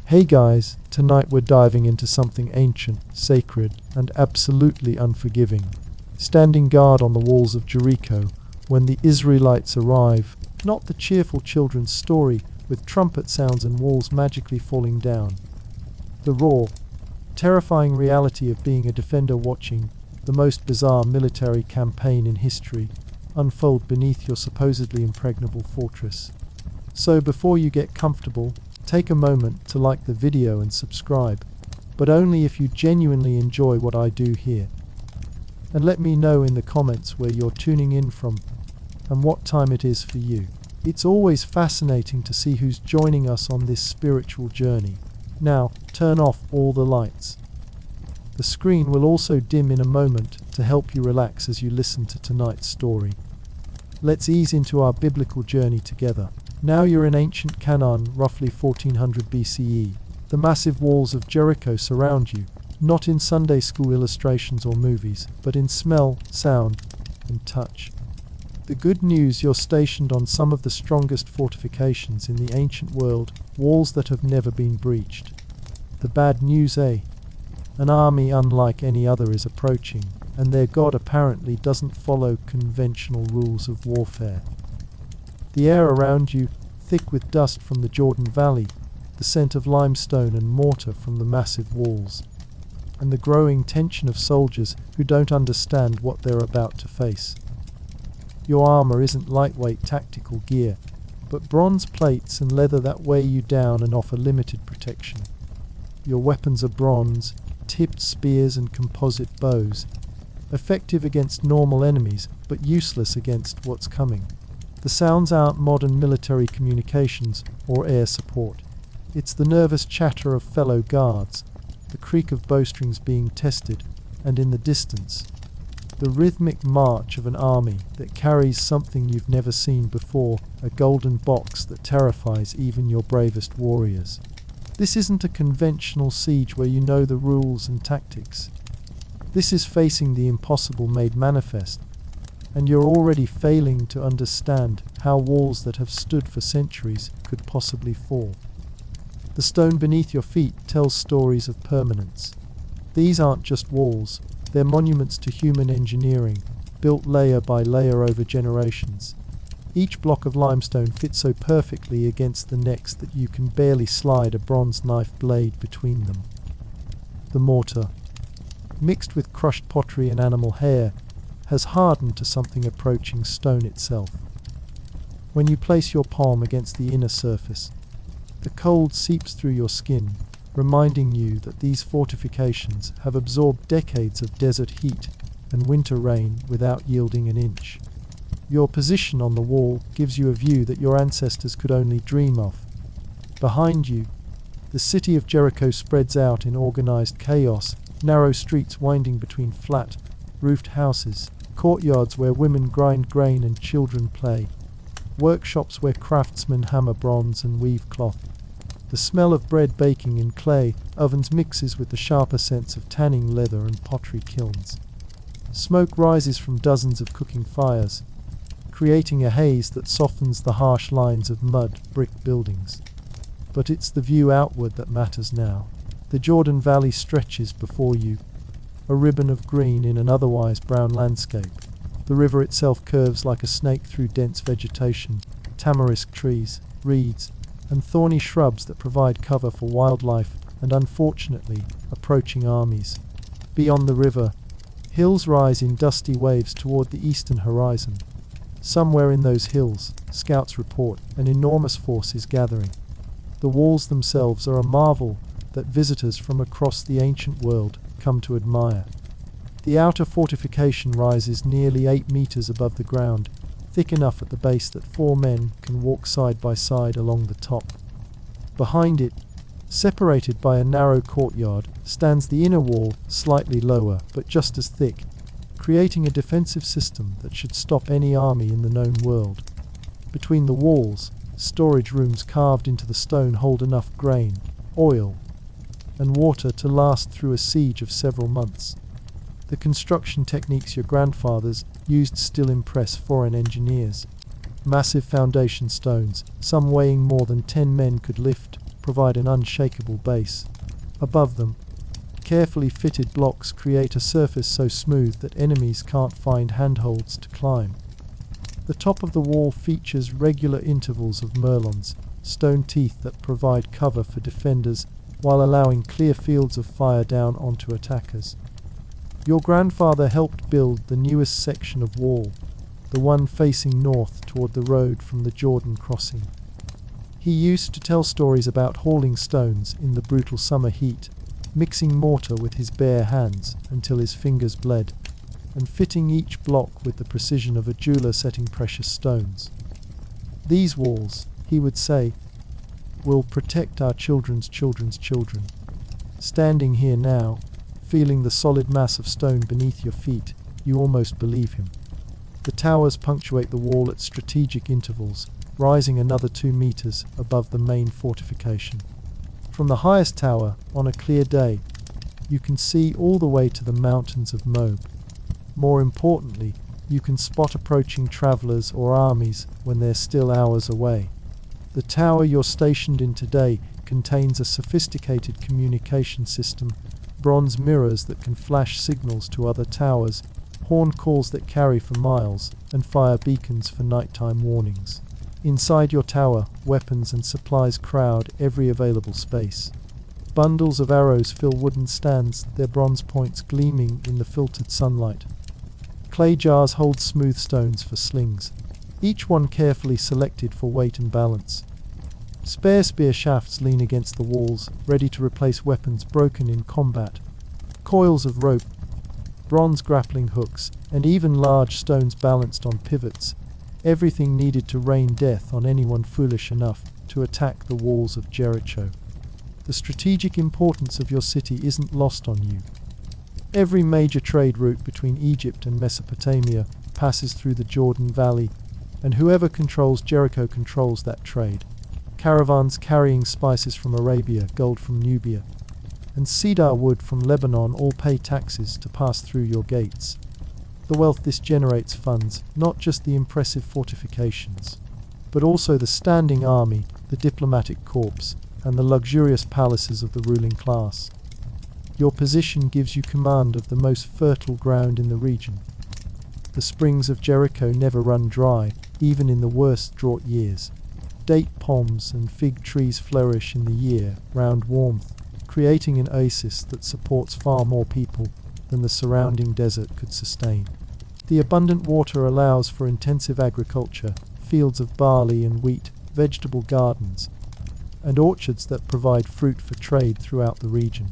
Hey guys, tonight we're diving into something ancient, sacred, and absolutely unforgiving. Standing guard on the walls of Jericho when the Israelites arrive, not the cheerful children's story with trumpet sounds and walls magically falling down. The raw, terrifying reality of being a defender watching the most bizarre military campaign in history unfold beneath your supposedly impregnable fortress. So before you get comfortable, take a moment to like the video and subscribe, but only if you genuinely enjoy what I do here. And let me know in the comments where you're tuning in from and what time it is for you. It's always fascinating to see who's joining us on this spiritual journey. Now, turn off all the lights. The screen will also dim in a moment to help you relax as you listen to tonight's story. Let's ease into our biblical journey together. Now you're in ancient Canaan, roughly 1400 BCE. The massive walls of Jericho surround you, not in Sunday school illustrations or movies, but in smell, sound, and touch. The good news, you're stationed on some of the strongest fortifications in the ancient world, walls that have never been breached. The bad news, an army unlike any other is approaching, and their god apparently doesn't follow conventional rules of warfare. The air around you, thick with dust from the Jordan Valley, the scent of limestone and mortar from the massive walls, and the growing tension of soldiers who don't understand what they're about to face. Your armor isn't lightweight tactical gear, but bronze plates and leather that weigh you down and offer limited protection. Your weapons are bronze, tipped spears and composite bows, effective against normal enemies, but useless against what's coming. The sounds aren't modern military communications or air support. It's the nervous chatter of fellow guards, the creak of bowstrings being tested, and in the distance, the rhythmic march of an army that carries something you've never seen before, a golden box that terrifies even your bravest warriors. This isn't a conventional siege where you know the rules and tactics. This is facing the impossible made manifest, and you're already failing to understand how walls that have stood for centuries could possibly fall. The stone beneath your feet tells stories of permanence. These aren't just walls, they're monuments to human engineering, built layer by layer over generations. Each block of limestone fits so perfectly against the next that you can barely slide a bronze knife blade between them. The mortar, mixed with crushed pottery and animal hair, has hardened to something approaching stone itself. When you place your palm against the inner surface, the cold seeps through your skin, reminding you that these fortifications have absorbed decades of desert heat and winter rain without yielding an inch. Your position on the wall gives you a view that your ancestors could only dream of. Behind you, the city of Jericho spreads out in organized chaos, narrow streets winding between flat, roofed houses, courtyards where women grind grain and children play, workshops where craftsmen hammer bronze and weave cloth. The smell of bread baking in clay ovens mixes with the sharper scents of tanning leather and pottery kilns. Smoke rises from dozens of cooking fires, creating a haze that softens the harsh lines of mud brick buildings. But it's the view outward that matters now. The Jordan Valley stretches before you, a ribbon of green in an otherwise brown landscape. The river itself curves like a snake through dense vegetation, tamarisk trees, reeds, and thorny shrubs that provide cover for wildlife and, unfortunately, approaching armies. Beyond the river, hills rise in dusty waves toward the eastern horizon. Somewhere in those hills, scouts report, an enormous force is gathering. The walls themselves are a marvel that visitors from across the ancient world come to admire. The outer fortification rises nearly 8 meters above the ground, thick enough at the base that 4 men can walk side by side along the top. Behind it, separated by a narrow courtyard, stands the inner wall, slightly lower but just as thick, creating a defensive system that should stop any army in the known world. Between the walls, storage rooms carved into the stone hold enough grain, oil, and water to last through a siege of several months. The construction techniques your grandfathers used still impress foreign engineers. Massive foundation stones, some weighing more than 10 men could lift, provide an unshakable base. Above them, carefully fitted blocks create a surface so smooth that enemies can't find handholds to climb. The top of the wall features regular intervals of merlons, stone teeth that provide cover for defenders while allowing clear fields of fire down onto attackers. Your grandfather helped build the newest section of wall, the one facing north toward the road from the Jordan crossing. He used to tell stories about hauling stones in the brutal summer heat, mixing mortar with his bare hands until his fingers bled, and fitting each block with the precision of a jeweler setting precious stones. These walls, he would say, will protect our children's children's children. Standing here now, feeling the solid mass of stone beneath your feet, you almost believe him. The towers punctuate the wall at strategic intervals, rising another 2 meters above the main fortification. From the highest tower, on a clear day, you can see all the way to the mountains of Moab. More importantly, you can spot approaching travelers or armies when they're still hours away. The tower you're stationed in today contains a sophisticated communication system, bronze mirrors that can flash signals to other towers, horn calls that carry for miles, and fire beacons for nighttime warnings. Inside your tower, weapons and supplies crowd every available space. Bundles of arrows fill wooden stands, their bronze points gleaming in the filtered sunlight. Clay jars hold smooth stones for slings, each one carefully selected for weight and balance. Spare spear shafts lean against the walls, ready to replace weapons broken in combat. Coils of rope, bronze grappling hooks, and even large stones balanced on pivots, everything needed to rain death on anyone foolish enough to attack the walls of Jericho. The strategic importance of your city isn't lost on you. Every major trade route between Egypt and Mesopotamia passes through the Jordan Valley, and whoever controls Jericho controls that trade. Caravans carrying spices from Arabia, gold from Nubia, and cedar wood from Lebanon all pay taxes to pass through your gates. The wealth this generates funds not just the impressive fortifications, but also the standing army, the diplomatic corps, and the luxurious palaces of the ruling class. Your position gives you command of the most fertile ground in the region. The springs of Jericho never run dry, even in the worst drought years. Date palms and fig trees flourish in the year-round warmth, creating an oasis that supports far more people than the surrounding desert could sustain. The abundant water allows for intensive agriculture, fields of barley and wheat, vegetable gardens, and orchards that provide fruit for trade throughout the region.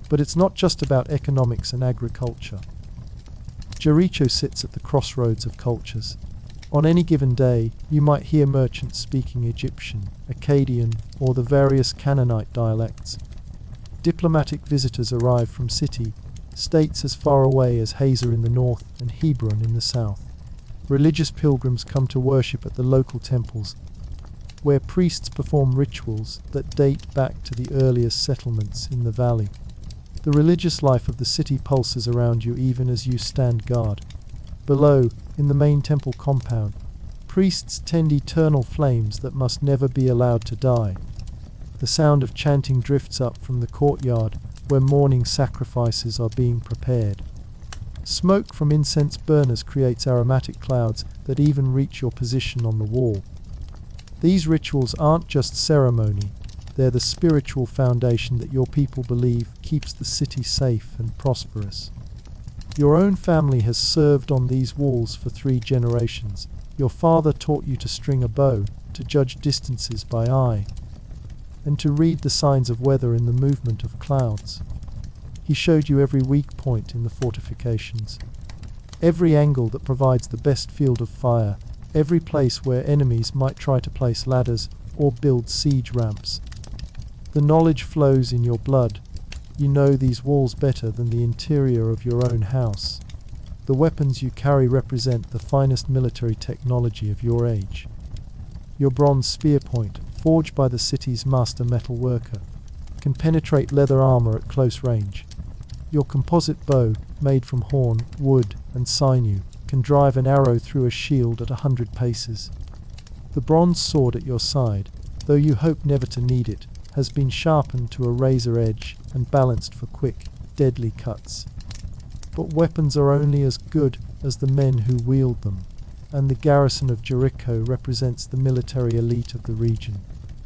But it's not just about economics and agriculture. Jericho sits at the crossroads of cultures. On any given day, you might hear merchants speaking Egyptian, Akkadian, or the various Canaanite dialects. Diplomatic visitors arrive from states as far away as Hazor in the north and Hebron in the south. Religious pilgrims come to worship at the local temples, where priests perform rituals that date back to the earliest settlements in the valley. The religious life of the city pulses around you even as you stand guard. Below, in the main temple compound, priests tend eternal flames that must never be allowed to die. The sound of chanting drifts up from the courtyard, where morning sacrifices are being prepared. Smoke from incense burners creates aromatic clouds that even reach your position on the wall. These rituals aren't just ceremony, they're the spiritual foundation that your people believe keeps the city safe and prosperous. Your own family has served on these walls for 3 generations. Your father taught you to string a bow, to judge distances by eye, and to read the signs of weather in the movement of clouds. He showed you every weak point in the fortifications, every angle that provides the best field of fire, every place where enemies might try to place ladders or build siege ramps. The knowledge flows in your blood. You know these walls better than the interior of your own house. The weapons you carry represent the finest military technology of your age. Your bronze spear point, forged by the city's master metal worker, can penetrate leather armor at close range. Your composite bow, made from horn, wood, and sinew, can drive an arrow through a shield at 100 paces. The bronze sword at your side, though you hope never to need it, has been sharpened to a razor edge and balanced for quick, deadly cuts. But weapons are only as good as the men who wield them, and the garrison of Jericho represents the military elite of the region.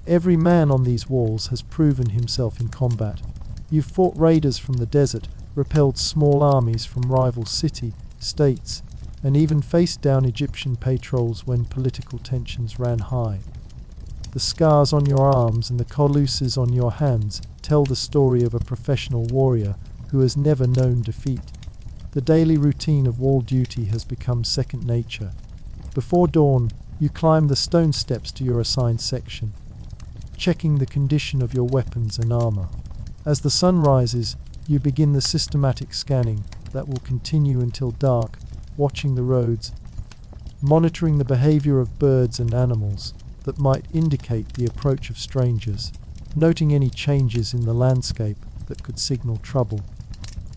Every man on these walls has proven himself in combat. You've fought raiders from the desert, repelled small armies from rival states, and even faced down Egyptian patrols when political tensions ran high. The scars on your arms and the calluses on your hands tell the story of a professional warrior who has never known defeat. The daily routine of wall duty has become second nature. Before dawn, you climb the stone steps to your assigned section, checking the condition of your weapons and armor. As the sun rises, you begin the systematic scanning that will continue until dark, watching the roads, monitoring the behavior of birds and animals that might indicate the approach of strangers, noting any changes in the landscape that could signal trouble.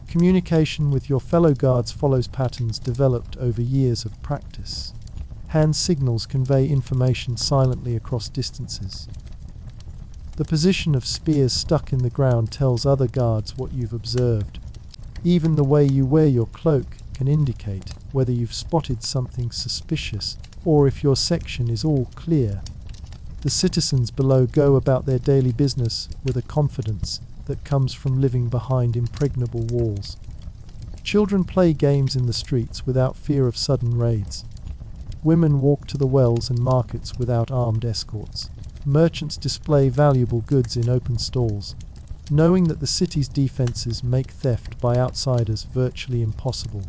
Communication with your fellow guards follows patterns developed over years of practice. Hand signals convey information silently across distances. The position of spears stuck in the ground tells other guards what you've observed. Even the way you wear your cloak can indicate whether you've spotted something suspicious or if your section is all clear. The citizens below go about their daily business with a confidence that comes from living behind impregnable walls. Children play games in the streets without fear of sudden raids. Women walk to the wells and markets without armed escorts. Merchants display valuable goods in open stalls, knowing that the city's defenses make theft by outsiders virtually impossible.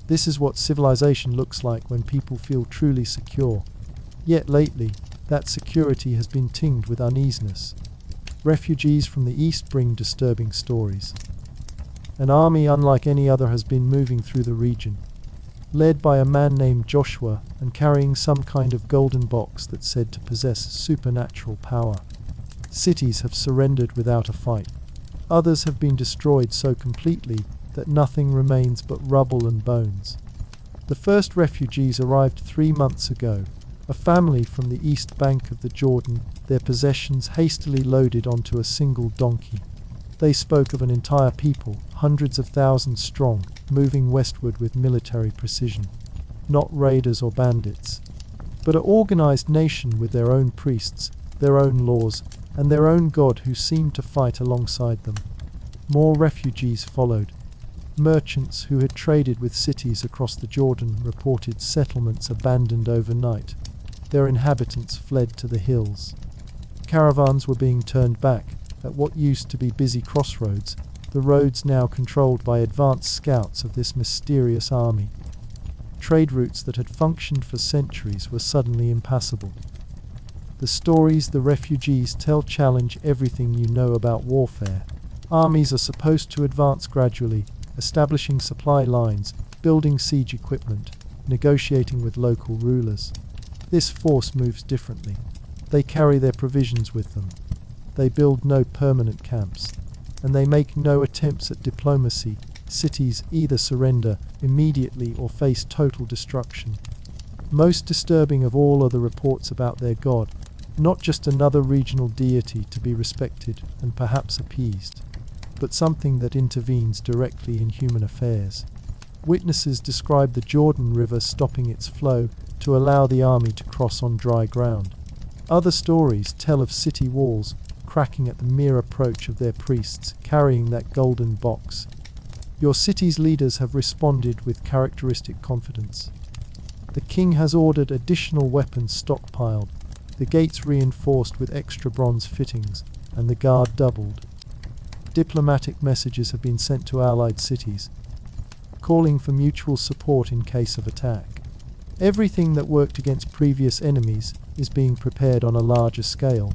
This is what civilization looks like when people feel truly secure. Yet lately, that security has been tinged with uneasiness. Refugees from the east bring disturbing stories. An army unlike any other has been moving through the region, led by a man named Joshua and carrying some kind of golden box that's said to possess supernatural power. Cities have surrendered without a fight. Others have been destroyed so completely that nothing remains but rubble and bones. The first refugees arrived 3 months ago, a family from the east bank of the Jordan, their possessions hastily loaded onto a single donkey. They spoke of an entire people, hundreds of thousands strong, moving westward with military precision. Not raiders or bandits, but an organized nation with their own priests, their own laws, and their own God who seemed to fight alongside them. More refugees followed. Merchants who had traded with cities across the Jordan reported settlements abandoned overnight. Their inhabitants fled to the hills. Caravans were being turned back at what used to be busy crossroads, the roads now controlled by advanced scouts of this mysterious army. Trade routes that had functioned for centuries were suddenly impassable. The stories the refugees tell challenge everything you know about warfare. Armies are supposed to advance gradually, establishing supply lines, building siege equipment, negotiating with local rulers. This force moves differently. They carry their provisions with them. They build no permanent camps, and they make no attempts at diplomacy. Cities either surrender immediately or face total destruction. Most disturbing of all are the reports about their god, not just another regional deity to be respected and perhaps appeased, but something that intervenes directly in human affairs. Witnesses describe the Jordan River stopping its flow to allow the army to cross on dry ground. Other stories tell of city walls cracking at the mere approach of their priests carrying that golden box. Your city's leaders have responded with characteristic confidence. The king has ordered additional weapons stockpiled, the gates reinforced with extra bronze fittings, and the guard doubled. Diplomatic messages have been sent to allied cities, calling for mutual support in case of attack. Everything that worked against previous enemies is being prepared on a larger scale.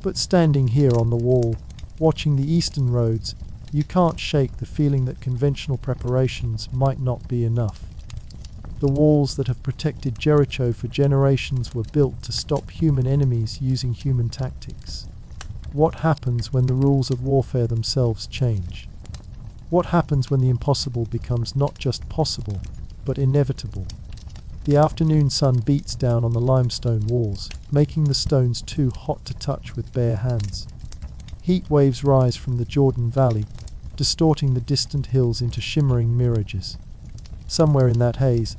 But standing here on the wall, watching the eastern roads, you can't shake the feeling that conventional preparations might not be enough. The walls that have protected Jericho for generations were built to stop human enemies using human tactics. What happens when the rules of warfare themselves change? What happens when the impossible becomes not just possible, but inevitable? The afternoon sun beats down on the limestone walls, making the stones too hot to touch with bare hands. Heat waves rise from the Jordan Valley, distorting the distant hills into shimmering mirages. Somewhere in that haze,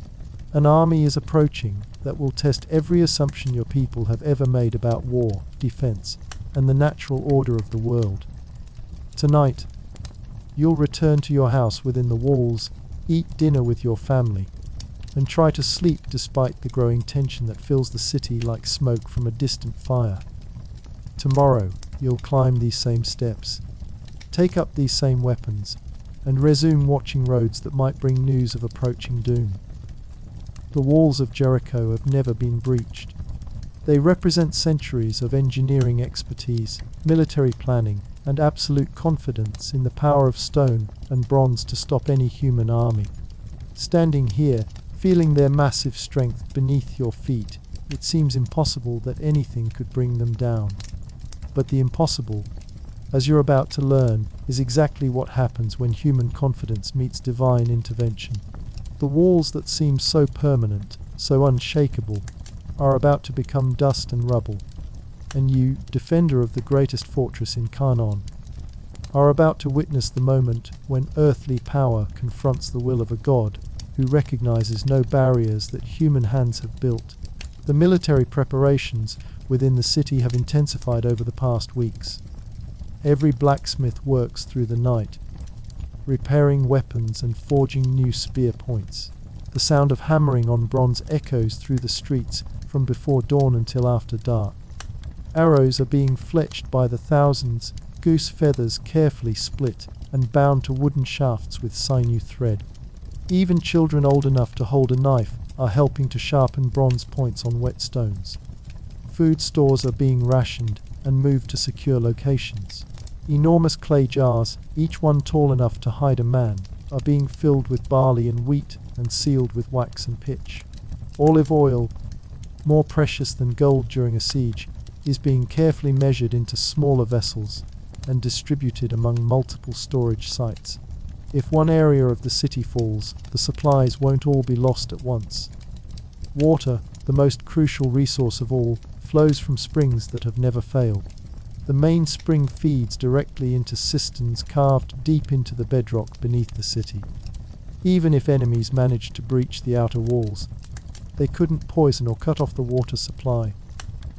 an army is approaching that will test every assumption your people have ever made about war, defense, and the natural order of the world. Tonight, you'll return to your house within the walls, eat dinner with your family, and try to sleep despite the growing tension that fills the city like smoke from a distant fire. Tomorrow, you'll climb these same steps, take up these same weapons, and resume watching roads that might bring news of approaching doom. The walls of Jericho have never been breached. They represent centuries of engineering expertise, military planning, and absolute confidence in the power of stone and bronze to stop any human army. Standing here, feeling their massive strength beneath your feet, it seems impossible that anything could bring them down. But the impossible, as you're about to learn, is exactly what happens when human confidence meets divine intervention. The walls that seem so permanent, so unshakable, are about to become dust and rubble, and you, defender of the greatest fortress in Canaan, are about to witness the moment when earthly power confronts the will of a God who recognizes no barriers that human hands have built. The military preparations within the city have intensified over the past weeks. Every blacksmith works through the night, repairing weapons and forging new spear points. The sound of hammering on bronze echoes through the streets from before dawn until after dark. Arrows are being fletched by the thousands, goose feathers carefully split and bound to wooden shafts with sinew thread. Even children old enough to hold a knife are helping to sharpen bronze points on whetstones. Food stores are being rationed and moved to secure locations. Enormous clay jars, each one tall enough to hide a man, are being filled with barley and wheat and sealed with wax and pitch. Olive oil, more precious than gold during a siege, is being carefully measured into smaller vessels and distributed among multiple storage sites. If one area of the city falls, the supplies won't all be lost at once. Water, the most crucial resource of all, flows from springs that have never failed. The main spring feeds directly into cisterns carved deep into the bedrock beneath the city. Even if enemies managed to breach the outer walls, they couldn't poison or cut off the water supply.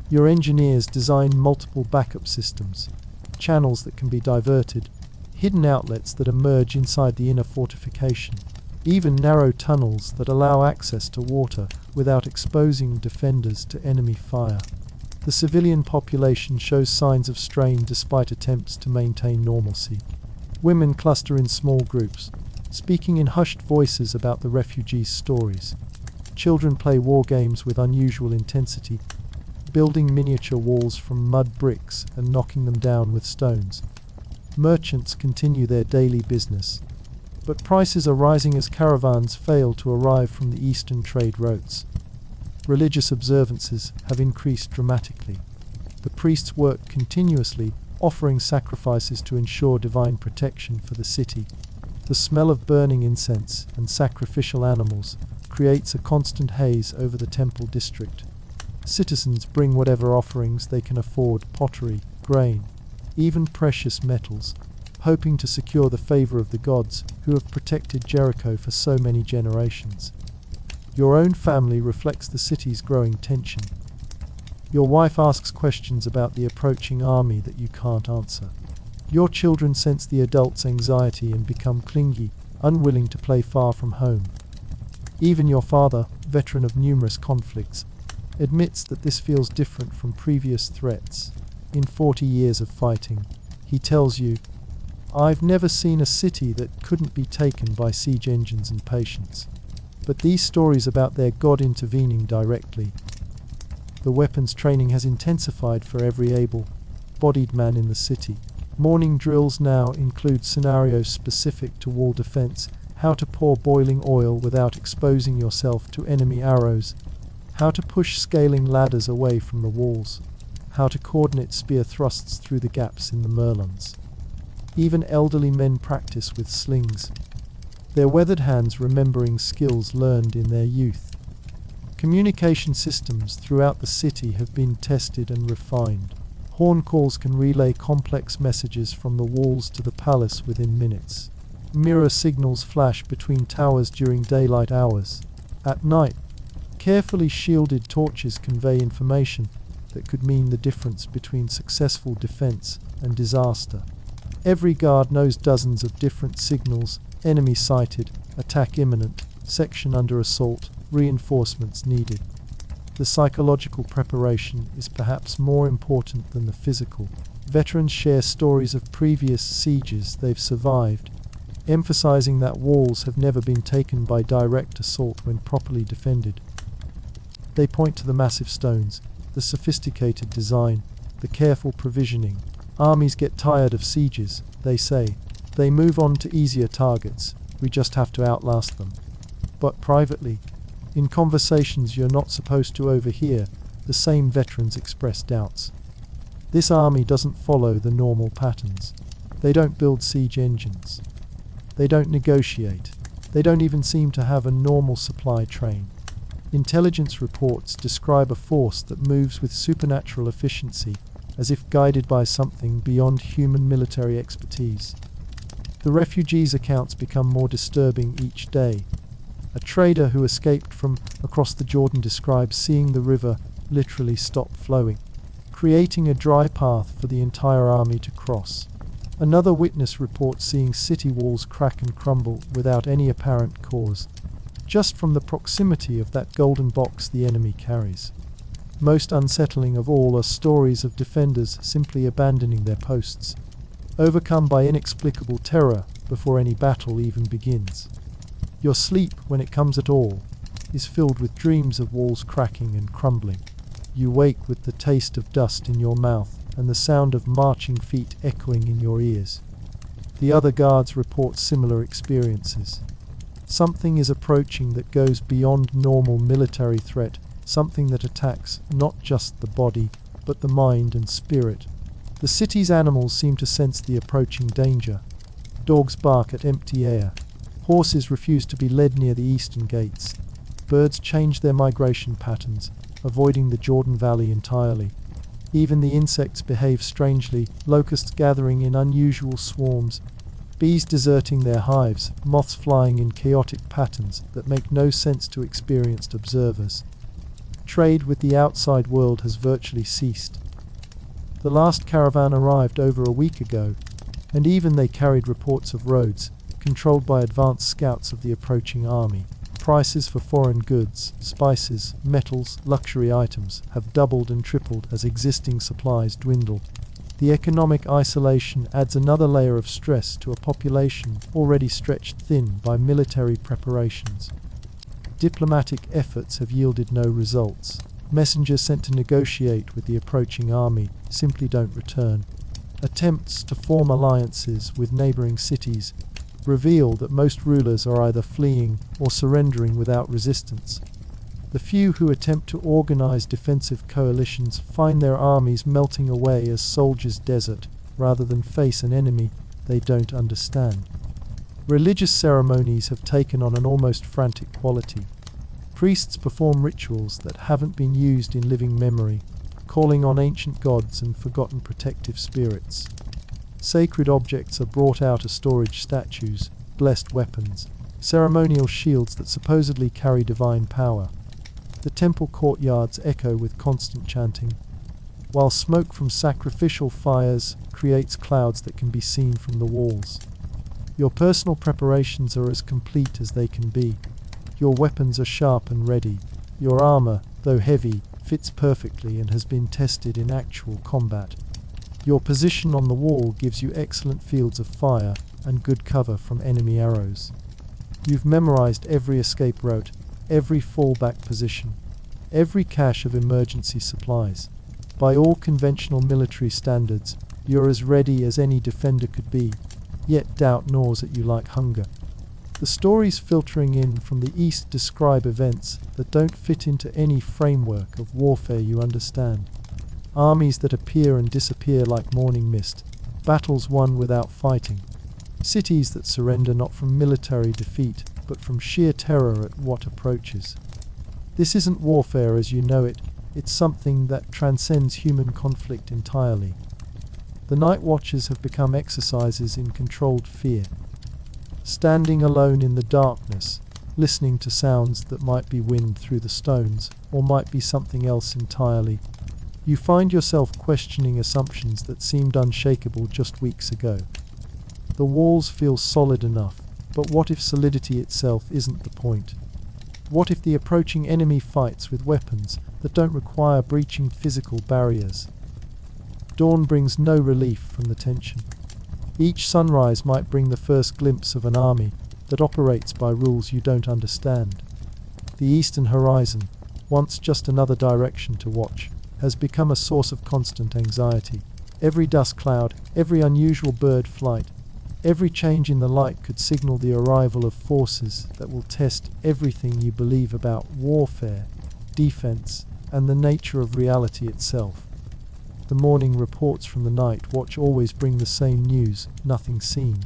Your engineers designed multiple backup systems, channels that can be diverted, hidden outlets that emerge inside the inner fortification, even narrow tunnels that allow access to water without exposing defenders to enemy fire. The civilian population shows signs of strain despite attempts to maintain normalcy. Women cluster in small groups, speaking in hushed voices about the refugees' stories. Children play war games with unusual intensity, building miniature walls from mud bricks and knocking them down with stones. Merchants continue their daily business, but prices are rising as caravans fail to arrive from the eastern trade routes. Religious observances have increased dramatically. The priests work continuously, offering sacrifices to ensure divine protection for the city. The smell of burning incense and sacrificial animals creates a constant haze over the temple district. Citizens bring whatever offerings they can afford: pottery, grain, even precious metals, hoping to secure the favor of the gods who have protected Jericho for so many generations. Your own family reflects the city's growing tension. Your wife asks questions about the approaching army that you can't answer. Your children sense the adults' anxiety and become clingy, unwilling to play far from home. Even your father, veteran of numerous conflicts, admits that this feels different from previous threats. In 40 years of fighting, he tells you, "I've never seen a city that couldn't be taken by siege engines and patience." But these stories about their God intervening directly. The weapons training has intensified for every able-bodied man in the city. Morning drills now include scenarios specific to wall defense, how to pour boiling oil without exposing yourself to enemy arrows, how to push scaling ladders away from the walls, how to coordinate spear thrusts through the gaps in the merlons. Even elderly men practice with slings, their weathered hands remembering skills learned in their youth. Communication systems throughout the city have been tested and refined. Horn calls can relay complex messages from the walls to the palace within minutes. Mirror signals flash between towers during daylight hours. At night, carefully shielded torches convey information that could mean the difference between successful defense and disaster. Every guard knows dozens of different signals: enemy sighted, attack imminent, section under assault, reinforcements needed. The psychological preparation is perhaps more important than the physical. Veterans share stories of previous sieges they've survived, emphasizing that walls have never been taken by direct assault when properly defended. They point to the massive stones, the sophisticated design, the careful provisioning. Armies get tired of sieges, they say. They move on to easier targets. We just have to outlast them. But privately, in conversations you're not supposed to overhear, the same veterans express doubts. This army doesn't follow the normal patterns. They don't build siege engines. They don't negotiate. They don't even seem to have a normal supply train. Intelligence reports describe a force that moves with supernatural efficiency, as if guided by something beyond human military expertise. The refugees' accounts become more disturbing each day. A trader who escaped from across the Jordan describes seeing the river literally stop flowing, creating a dry path for the entire army to cross. Another witness reports seeing city walls crack and crumble without any apparent cause, just from the proximity of that golden box the enemy carries. Most unsettling of all are stories of defenders simply abandoning their posts, overcome by inexplicable terror before any battle even begins. Your sleep, when it comes at all, is filled with dreams of walls cracking and crumbling. You wake with the taste of dust in your mouth and the sound of marching feet echoing in your ears. The other guards report similar experiences. Something is approaching that goes beyond normal military threat, something that attacks not just the body, but the mind and spirit. The city's animals seem to sense the approaching danger. Dogs bark at empty air. Horses refuse to be led near the eastern gates. Birds change their migration patterns, avoiding the Jordan Valley entirely. Even the insects behave strangely, locusts gathering in unusual swarms, bees deserting their hives, moths flying in chaotic patterns that make no sense to experienced observers. Trade with the outside world has virtually ceased. The last caravan arrived over a week ago, and even they carried reports of roads controlled by advanced scouts of the approaching army. Prices for foreign goods, spices, metals, luxury items have doubled and tripled as existing supplies dwindle. The economic isolation adds another layer of stress to a population already stretched thin by military preparations. Diplomatic efforts have yielded no results. Messengers sent to negotiate with the approaching army simply don't return. Attempts to form alliances with neighboring cities reveal that most rulers are either fleeing or surrendering without resistance. The few who attempt to organize defensive coalitions find their armies melting away as soldiers desert, rather than face an enemy they don't understand. Religious ceremonies have taken on an almost frantic quality. Priests perform rituals that haven't been used in living memory, calling on ancient gods and forgotten protective spirits. Sacred objects are brought out as storage statues, blessed weapons, ceremonial shields that supposedly carry divine power. The temple courtyards echo with constant chanting, while smoke from sacrificial fires creates clouds that can be seen from the walls. Your personal preparations are as complete as they can be. Your weapons are sharp and ready. Your armor, though heavy, fits perfectly and has been tested in actual combat. Your position on the wall gives you excellent fields of fire and good cover from enemy arrows. You've memorized every escape route, every fallback position, every cache of emergency supplies. By all conventional military standards, you're as ready as any defender could be, yet doubt gnaws at you like hunger. The stories filtering in from the East describe events that don't fit into any framework of warfare you understand. Armies that appear and disappear like morning mist, battles won without fighting, cities that surrender not from military defeat, but from sheer terror at what approaches. This isn't warfare as you know it, it's something that transcends human conflict entirely. The night watches have become exercises in controlled fear. Standing alone in the darkness, listening to sounds that might be wind through the stones, or might be something else entirely, you find yourself questioning assumptions that seemed unshakable just weeks ago. The walls feel solid enough, but what if solidity itself isn't the point? What if the approaching enemy fights with weapons that don't require breaching physical barriers? Dawn brings no relief from the tension. Each sunrise might bring the first glimpse of an army that operates by rules you don't understand. The eastern horizon, once just another direction to watch, has become a source of constant anxiety. Every dust cloud, every unusual bird flight, every change in the light could signal the arrival of forces that will test everything you believe about warfare, defense, and the nature of reality itself. The morning reports from the night watch always bring the same news: nothing seen,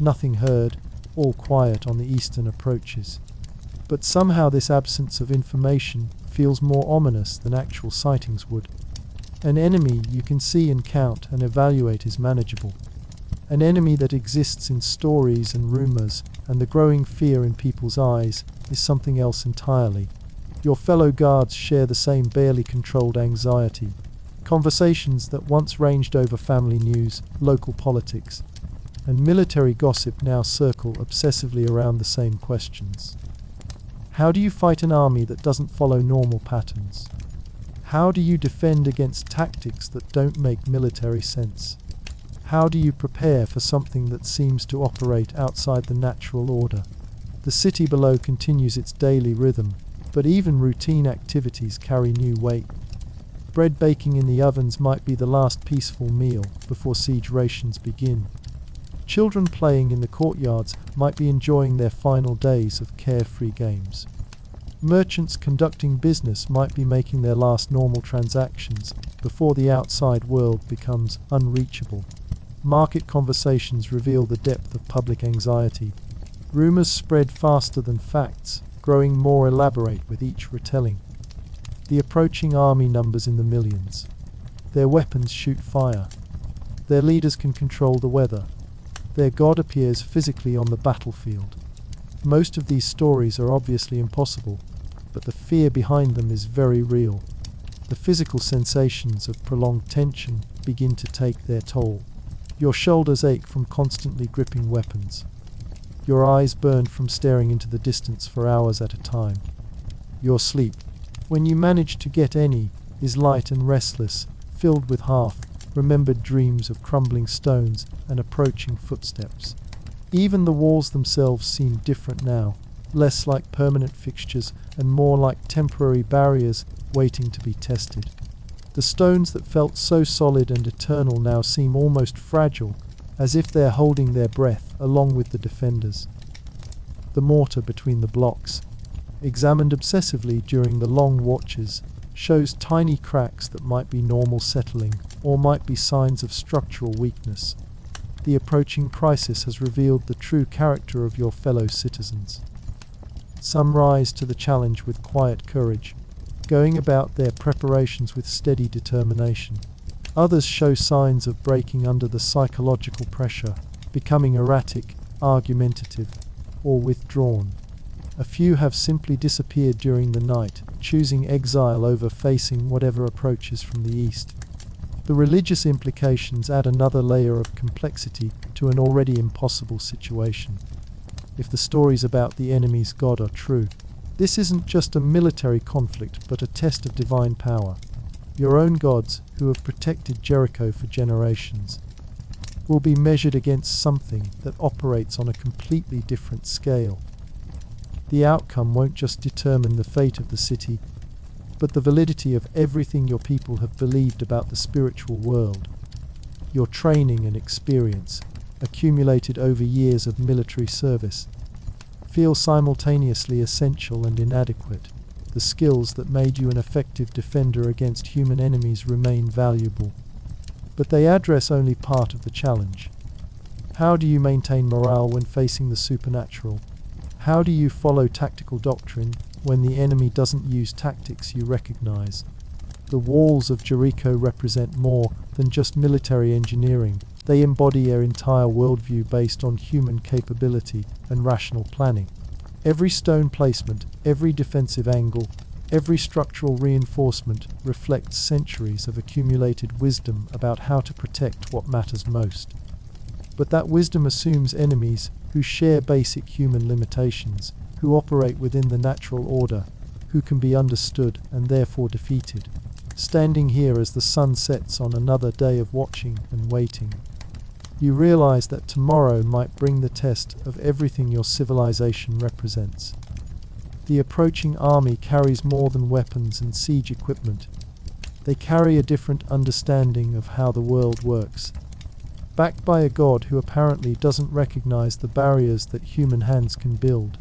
nothing heard, all quiet on the eastern approaches. But somehow this absence of information feels more ominous than actual sightings would. An enemy you can see and count and evaluate is manageable. An enemy that exists in stories and rumors, and the growing fear in people's eyes, is something else entirely. Your fellow guards share the same barely controlled anxiety. Conversations that once ranged over family news, local politics, and military gossip now circle obsessively around the same questions. How do you fight an army that doesn't follow normal patterns? How do you defend against tactics that don't make military sense? How do you prepare for something that seems to operate outside the natural order? The city below continues its daily rhythm, but even routine activities carry new weight. Bread baking in the ovens might be the last peaceful meal before siege rations begin. Children playing in the courtyards might be enjoying their final days of carefree games. Merchants conducting business might be making their last normal transactions before the outside world becomes unreachable. Market conversations reveal the depth of public anxiety. Rumors spread faster than facts, growing more elaborate with each retelling. The approaching army numbers in the millions. Their weapons shoot fire. Their leaders can control the weather. Their god appears physically on the battlefield. Most of these stories are obviously impossible, but the fear behind them is very real. The physical sensations of prolonged tension begin to take their toll. Your shoulders ache from constantly gripping weapons. Your eyes burn from staring into the distance for hours at a time. Your sleep, when you manage to get any, is light and restless, filled with half-remembered dreams of crumbling stones and approaching footsteps. Even the walls themselves seem different now, less like permanent fixtures and more like temporary barriers waiting to be tested. The stones that felt so solid and eternal now seem almost fragile, as if they're holding their breath along with the defenders. The mortar between the blocks, examined obsessively during the long watches, shows tiny cracks that might be normal settling or might be signs of structural weakness. The approaching crisis has revealed the true character of your fellow citizens. Some rise to the challenge with quiet courage, going about their preparations with steady determination. Others show signs of breaking under the psychological pressure, becoming erratic, argumentative, or withdrawn. A few have simply disappeared during the night, choosing exile over facing whatever approaches from the east. The religious implications add another layer of complexity to an already impossible situation. If the stories about the enemy's God are true, this isn't just a military conflict but a test of divine power. Your own gods, who have protected Jericho for generations, will be measured against something that operates on a completely different scale. The outcome won't just determine the fate of the city, but the validity of everything your people have believed about the spiritual world. Your training and experience, accumulated over years of military service, feel simultaneously essential and inadequate. The skills that made you an effective defender against human enemies remain valuable, but they address only part of the challenge. How do you maintain morale when facing the supernatural? How do you follow tactical doctrine when the enemy doesn't use tactics you recognize. The walls of Jericho represent more than just military engineering. They embody an entire worldview based on human capability and rational planning. Every stone placement, every defensive angle, every structural reinforcement reflects centuries of accumulated wisdom about how to protect what matters most. But that wisdom assumes enemies who share basic human limitations, who operate within the natural order, who can be understood and therefore defeated. Standing here as the sun sets on another day of watching and waiting, you realize that tomorrow might bring the test of everything your civilization represents. The approaching army carries more than weapons and siege equipment. They carry a different understanding of how the world works, backed by a God who apparently doesn't recognize the barriers that human hands can build.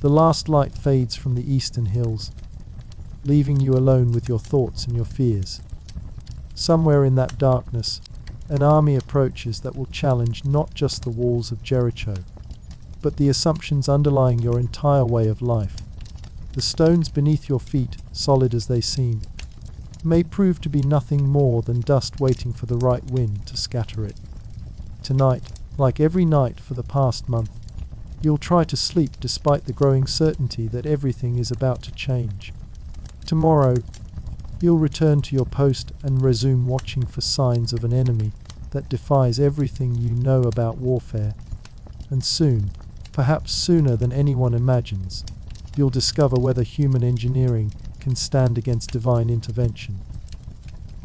The last light fades from the eastern hills, leaving you alone with your thoughts and your fears. Somewhere in that darkness, an army approaches that will challenge not just the walls of Jericho, but the assumptions underlying your entire way of life. The stones beneath your feet, solid as they seem, may prove to be nothing more than dust waiting for the right wind to scatter it. Tonight, like every night for the past month, you'll try to sleep despite the growing certainty that everything is about to change. Tomorrow, you'll return to your post and resume watching for signs of an enemy that defies everything you know about warfare. And soon, perhaps sooner than anyone imagines, you'll discover whether human engineering can stand against divine intervention.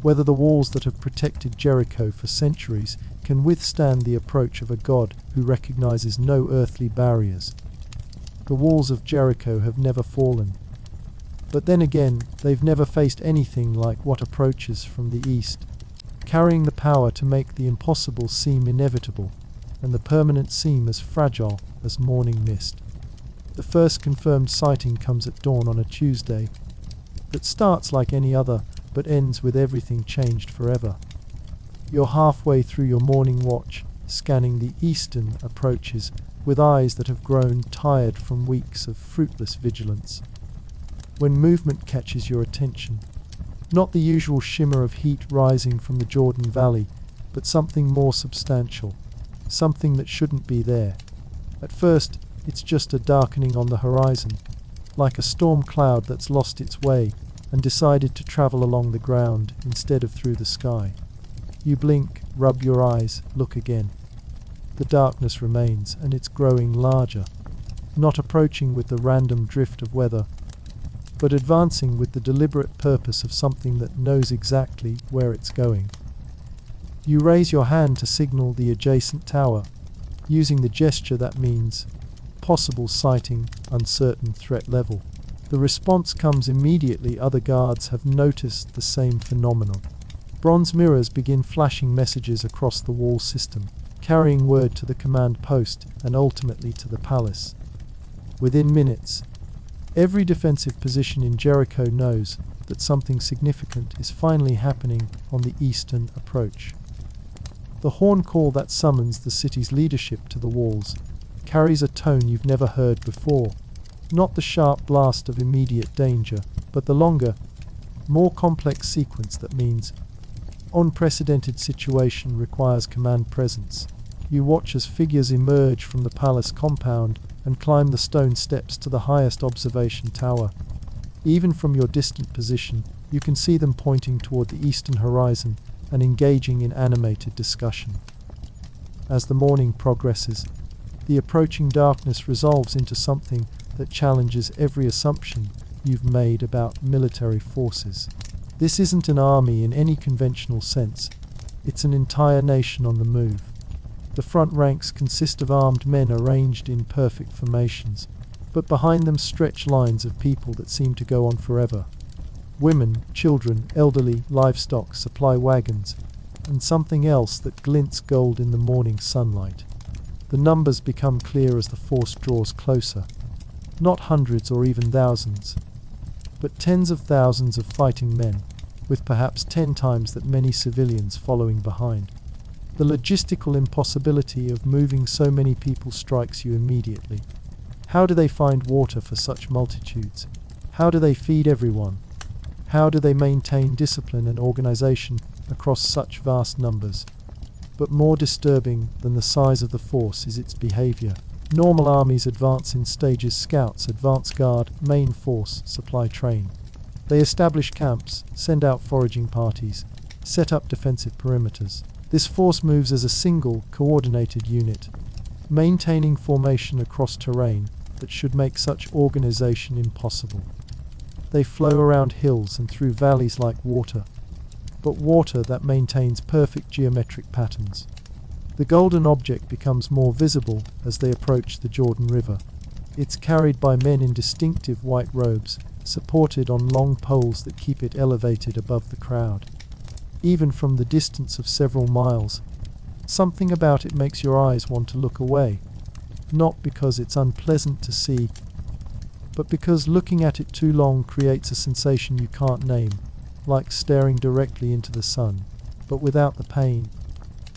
Whether the walls that have protected Jericho for centuries can withstand the approach of a God who recognizes no earthly barriers. The walls of Jericho have never fallen. But then again, they've never faced anything like what approaches from the east, carrying the power to make the impossible seem inevitable, and the permanent seem as fragile as morning mist. The first confirmed sighting comes at dawn on a Tuesday, that starts like any other, but ends with everything changed forever. You're halfway through your morning watch, scanning the eastern approaches with eyes that have grown tired from weeks of fruitless vigilance, when movement catches your attention. Not the usual shimmer of heat rising from the Jordan Valley, but something more substantial, something that shouldn't be there. At first, it's just a darkening on the horizon, like a storm cloud that's lost its way and decided to travel along the ground instead of through the sky. You blink, rub your eyes, look again. The darkness remains, and it's growing larger, not approaching with the random drift of weather, but advancing with the deliberate purpose of something that knows exactly where it's going. You raise your hand to signal the adjacent tower, using the gesture that means possible sighting, uncertain threat level. The response comes immediately. Other guards have noticed the same phenomenon. Bronze mirrors begin flashing messages across the wall system, carrying word to the command post and ultimately to the palace. Within minutes, every defensive position in Jericho knows that something significant is finally happening on the eastern approach. The horn call that summons the city's leadership to the walls carries a tone you've never heard before. Not the sharp blast of immediate danger, but the longer, more complex sequence that means unprecedented situation requires command presence. You watch as figures emerge from the palace compound and climb the stone steps to the highest observation tower. Even from your distant position, you can see them pointing toward the eastern horizon and engaging in animated discussion. As the morning progresses, the approaching darkness resolves into something that challenges every assumption you've made about military forces. This isn't an army in any conventional sense. It's an entire nation on the move. The front ranks consist of armed men arranged in perfect formations, but behind them stretch lines of people that seem to go on forever. Women, children, elderly, livestock, supply wagons, and something else that glints gold in the morning sunlight. The numbers become clear as the force draws closer. Not hundreds or even thousands, but tens of thousands of fighting men, with perhaps 10 times that many civilians following behind. The logistical impossibility of moving so many people strikes you immediately. How do they find water for such multitudes? How do they feed everyone? How do they maintain discipline and organization across such vast numbers? But more disturbing than the size of the force is its behavior. Normal armies advance in stages: scouts, advance guard, main force, supply train. They establish camps, send out foraging parties, set up defensive perimeters. This force moves as a single, coordinated unit, maintaining formation across terrain that should make such organization impossible. They flow around hills and through valleys like water, but water that maintains perfect geometric patterns. The golden object becomes more visible as they approach the Jordan River. It's carried by men in distinctive white robes, supported on long poles that keep it elevated above the crowd. Even from the distance of several miles, something about it makes your eyes want to look away, not because it's unpleasant to see, but because looking at it too long creates a sensation you can't name, like staring directly into the sun, but without the pain,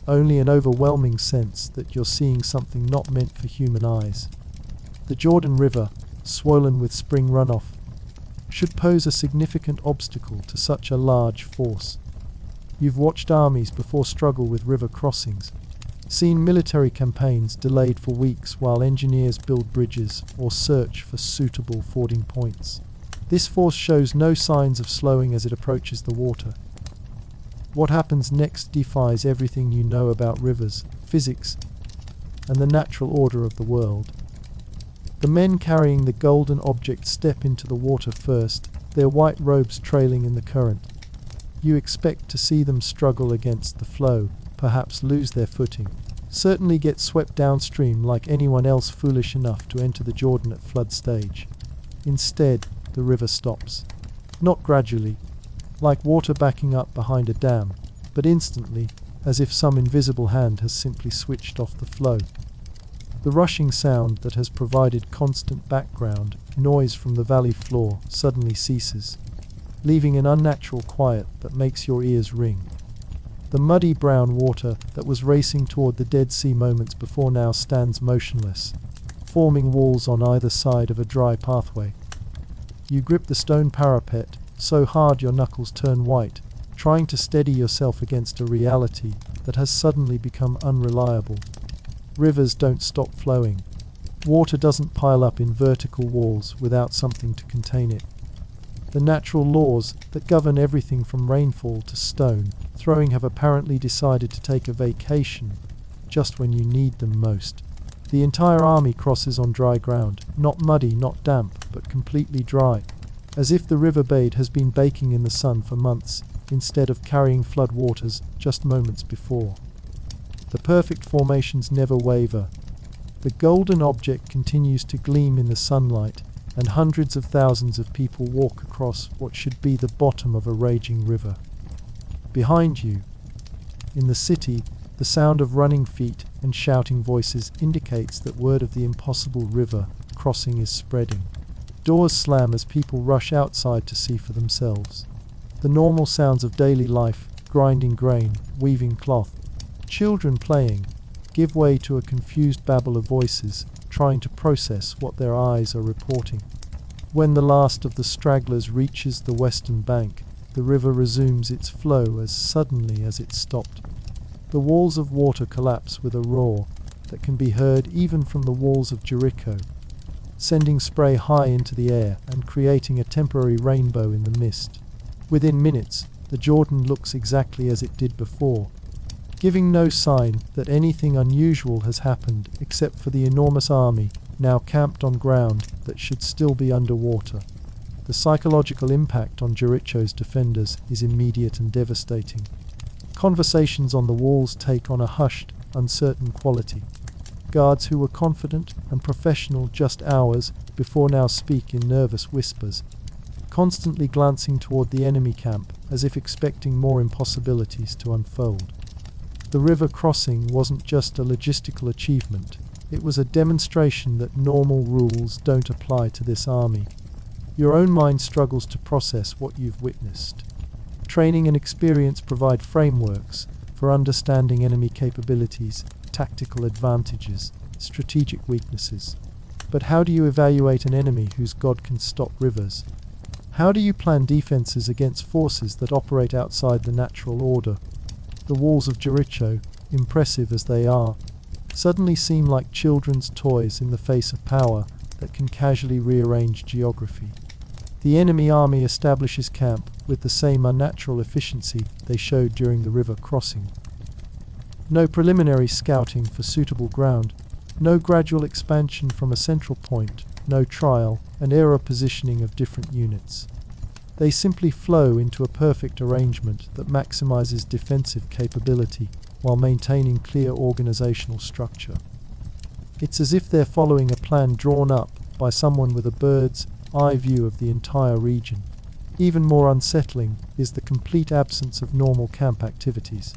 only an overwhelming sense that you're seeing something not meant for human eyes. The Jordan River, swollen with spring runoff, should pose a significant obstacle to such a large force. You've watched armies before struggle with river crossings, seen military campaigns delayed for weeks while engineers build bridges or search for suitable fording points. This force shows no signs of slowing as it approaches the water. What happens next defies everything you know about rivers, physics, and the natural order of the world. The men carrying the golden object step into the water first, their white robes trailing in the current. You expect to see them struggle against the flow, perhaps lose their footing, certainly get swept downstream like anyone else foolish enough to enter the Jordan at flood stage. Instead, the river stops. Not gradually, like water backing up behind a dam, but instantly, as if some invisible hand has simply switched off the flow. The rushing sound that has provided constant background noise from the valley floor suddenly ceases, leaving an unnatural quiet that makes your ears ring. The muddy brown water that was racing toward the Dead Sea moments before now stands motionless, forming walls on either side of a dry pathway. You grip the stone parapet so hard your knuckles turn white, trying to steady yourself against a reality that has suddenly become unreliable. Rivers don't stop flowing. Water doesn't pile up in vertical walls without something to contain it. The natural laws that govern everything from rainfall to stone throwing have apparently decided to take a vacation just when you need them most. The entire army crosses on dry ground, not muddy, not damp, but completely dry, as if the riverbed has been baking in the sun for months instead of carrying flood waters just moments before. The perfect formations never waver. The golden object continues to gleam in the sunlight, and hundreds of thousands of people walk across what should be the bottom of a raging river. Behind you, in the city, the sound of running feet and shouting voices indicates that word of the impossible river crossing is spreading. Doors slam as people rush outside to see for themselves. The normal sounds of daily life, grinding grain, weaving cloth, children playing, give way to a confused babble of voices trying to process what their eyes are reporting. When the last of the stragglers reaches the western bank, the river resumes its flow as suddenly as it stopped. The walls of water collapse with a roar that can be heard even from the walls of Jericho, sending spray high into the air and creating a temporary rainbow in the mist. Within minutes, the Jordan looks exactly as it did before, giving no sign that anything unusual has happened except for the enormous army now camped on ground that should still be underwater. The psychological impact on Jericho's defenders is immediate and devastating. Conversations on the walls take on a hushed, uncertain quality. Guards who were confident and professional just hours before now speak in nervous whispers, constantly glancing toward the enemy camp as if expecting more impossibilities to unfold. The river crossing wasn't just a logistical achievement, it was a demonstration that normal rules don't apply to this army. Your own mind struggles to process what you've witnessed. Training and experience provide frameworks for understanding enemy capabilities, tactical advantages, strategic weaknesses. But how do you evaluate an enemy whose God can stop rivers? How do you plan defenses against forces that operate outside the natural order? The walls of Jericho, impressive as they are, suddenly seem like children's toys in the face of power that can casually rearrange geography. The enemy army establishes camp with the same unnatural efficiency they showed during the river crossing. No preliminary scouting for suitable ground, no gradual expansion from a central point, no trial and error positioning of different units. They simply flow into a perfect arrangement that maximizes defensive capability while maintaining clear organizational structure. It's as if they're following a plan drawn up by someone with a bird's eye view of the entire region. Even more unsettling is the complete absence of normal camp activities.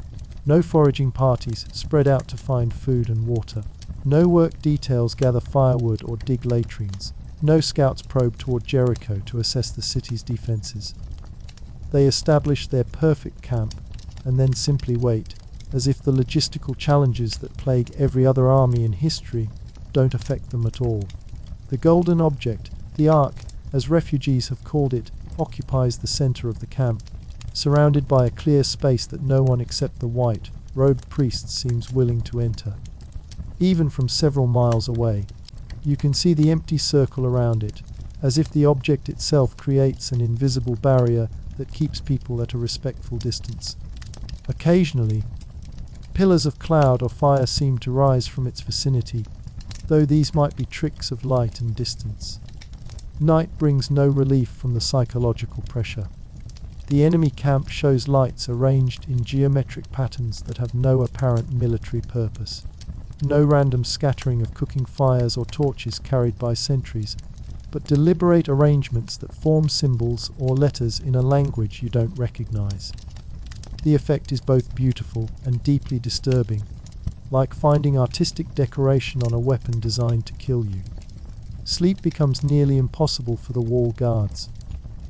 No foraging parties spread out to find food and water. No work details gather firewood or dig latrines. No scouts probe toward Jericho to assess the city's defenses. They establish their perfect camp and then simply wait, as if the logistical challenges that plague every other army in history don't affect them at all. The golden object, the Ark, as refugees have called it, occupies the center of the camp, surrounded by a clear space that no one except the white-robed priest seems willing to enter. Even from several miles away, you can see the empty circle around it, as if the object itself creates an invisible barrier that keeps people at a respectful distance. Occasionally, pillars of cloud or fire seem to rise from its vicinity, though these might be tricks of light and distance. Night brings no relief from the psychological pressure. The enemy camp shows lights arranged in geometric patterns that have no apparent military purpose. No random scattering of cooking fires or torches carried by sentries, but deliberate arrangements that form symbols or letters in a language you don't recognize. The effect is both beautiful and deeply disturbing, like finding artistic decoration on a weapon designed to kill you. Sleep becomes nearly impossible for the wall guards.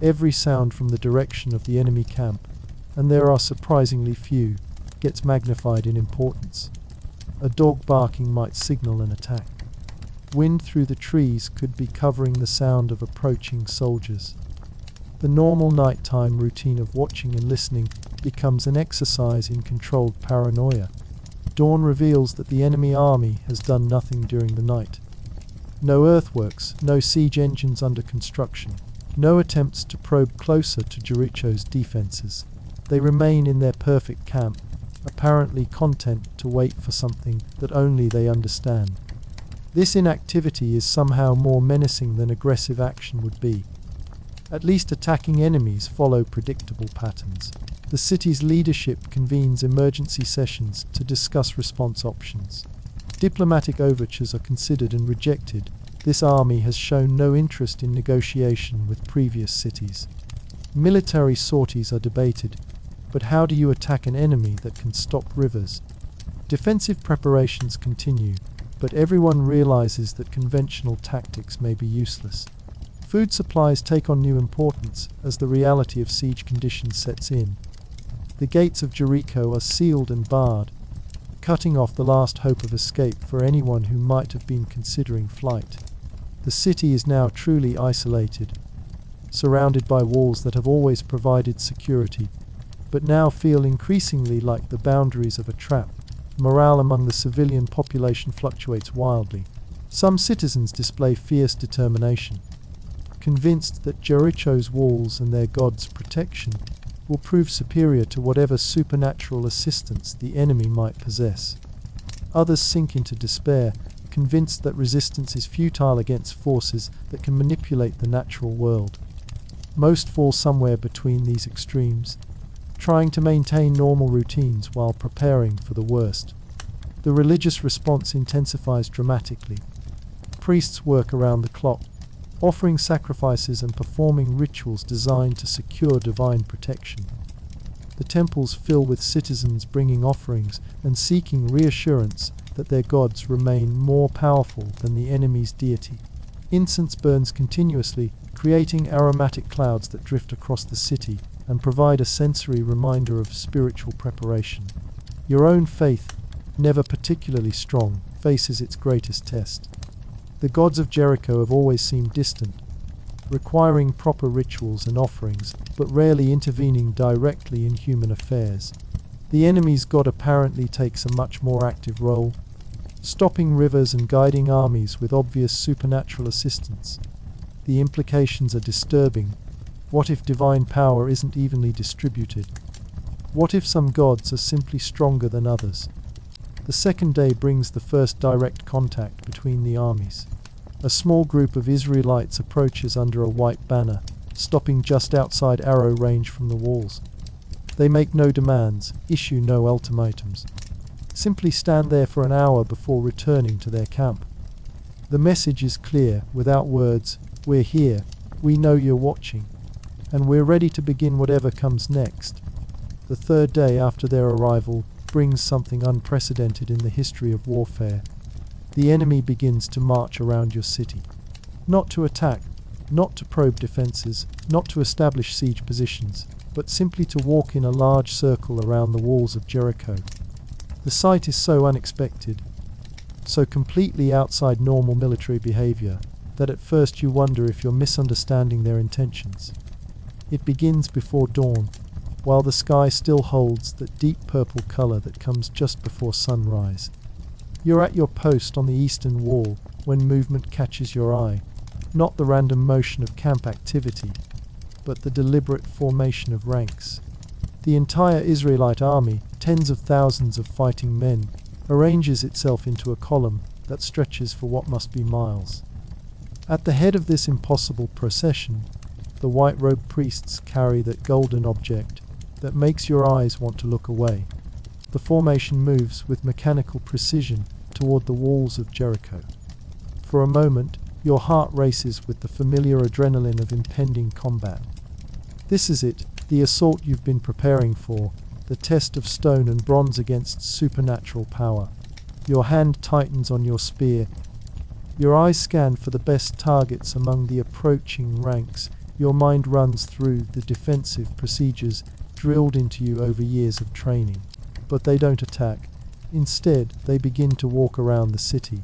Every sound from the direction of the enemy camp, and there are surprisingly few, gets magnified in importance. A dog barking might signal an attack. Wind through the trees could be covering the sound of approaching soldiers. The normal nighttime routine of watching and listening becomes an exercise in controlled paranoia. Dawn reveals that the enemy army has done nothing during the night. No earthworks, no siege engines under construction, no attempts to probe closer to Jericho's defenses. They remain in their perfect camp, apparently content to wait for something that only they understand. This inactivity is somehow more menacing than aggressive action would be. At least attacking enemies follow predictable patterns. The city's leadership convenes emergency sessions to discuss response options. Diplomatic overtures are considered and rejected. This army has shown no interest in negotiation with previous cities. Military sorties are debated, but how do you attack an enemy that can stop rivers? Defensive preparations continue, but everyone realizes that conventional tactics may be useless. Food supplies take on new importance as the reality of siege conditions sets in. The gates of Jericho are sealed and barred, cutting off the last hope of escape for anyone who might have been considering flight. The city is now truly isolated, surrounded by walls that have always provided security, but now feel increasingly like the boundaries of a trap. Morale among the civilian population fluctuates wildly. Some citizens display fierce determination, convinced that Jericho's walls and their god's protection will prove superior to whatever supernatural assistance the enemy might possess. Others sink into despair, convinced that resistance is futile against forces that can manipulate the natural world. Most fall somewhere between these extremes, trying to maintain normal routines while preparing for the worst. The religious response intensifies dramatically. Priests work around the clock, offering sacrifices and performing rituals designed to secure divine protection. The temples fill with citizens bringing offerings and seeking reassurance that their gods remain more powerful than the enemy's deity. Incense burns continuously, creating aromatic clouds that drift across the city and provide a sensory reminder of spiritual preparation. Your own faith, never particularly strong, faces its greatest test. The gods of Jericho have always seemed distant, requiring proper rituals and offerings, but rarely intervening directly in human affairs. The enemy's god apparently takes a much more active role, stopping rivers and guiding armies with obvious supernatural assistance. The implications are disturbing. What if divine power isn't evenly distributed? What if some gods are simply stronger than others? The second day brings the first direct contact between the armies. A small group of Israelites approaches under a white banner, stopping just outside arrow range from the walls. They make no demands, issue no ultimatums. Simply stand there for an hour before returning to their camp. The message is clear, without words: we're here, we know you're watching, and we're ready to begin whatever comes next. The third day after their arrival brings something unprecedented in the history of warfare. The enemy begins to march around your city. Not to attack, not to probe defenses, not to establish siege positions, but simply to walk in a large circle around the walls of Jericho. The sight is so unexpected, so completely outside normal military behavior, that at first you wonder if you're misunderstanding their intentions. It begins before dawn, while the sky still holds that deep purple color that comes just before sunrise. You're at your post on the eastern wall when movement catches your eye, not the random motion of camp activity, but the deliberate formation of ranks. The entire Israelite army, tens of thousands of fighting men, arranges itself into a column that stretches for what must be miles. At the head of this impossible procession, the white-robed priests carry that golden object that makes your eyes want to look away. The formation moves with mechanical precision toward the walls of Jericho. For a moment, your heart races with the familiar adrenaline of impending combat. This is it, the assault you've been preparing for, the test of stone and bronze against supernatural power. Your hand tightens on your spear. Your eyes scan for the best targets among the approaching ranks. Your mind runs through the defensive procedures drilled into you over years of training. But they don't attack. Instead, they begin to walk around the city.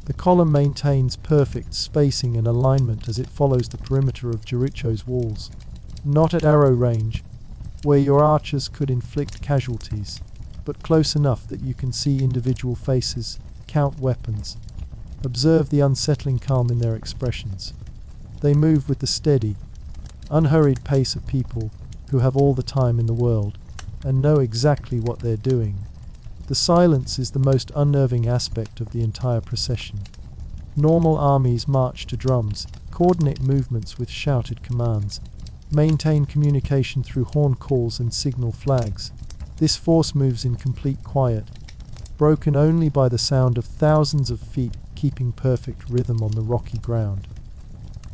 The column maintains perfect spacing and alignment as it follows the perimeter of Jericho's walls. Not at arrow range, where your archers could inflict casualties, but close enough that you can see individual faces, count weapons, observe the unsettling calm in their expressions. They move with the steady, unhurried pace of people who have all the time in the world and know exactly what they're doing. The silence is the most unnerving aspect of the entire procession. Normal armies march to drums, coordinate movements with shouted commands, maintain communication through horn calls and signal flags. This force moves in complete quiet, broken only by the sound of thousands of feet keeping perfect rhythm on the rocky ground.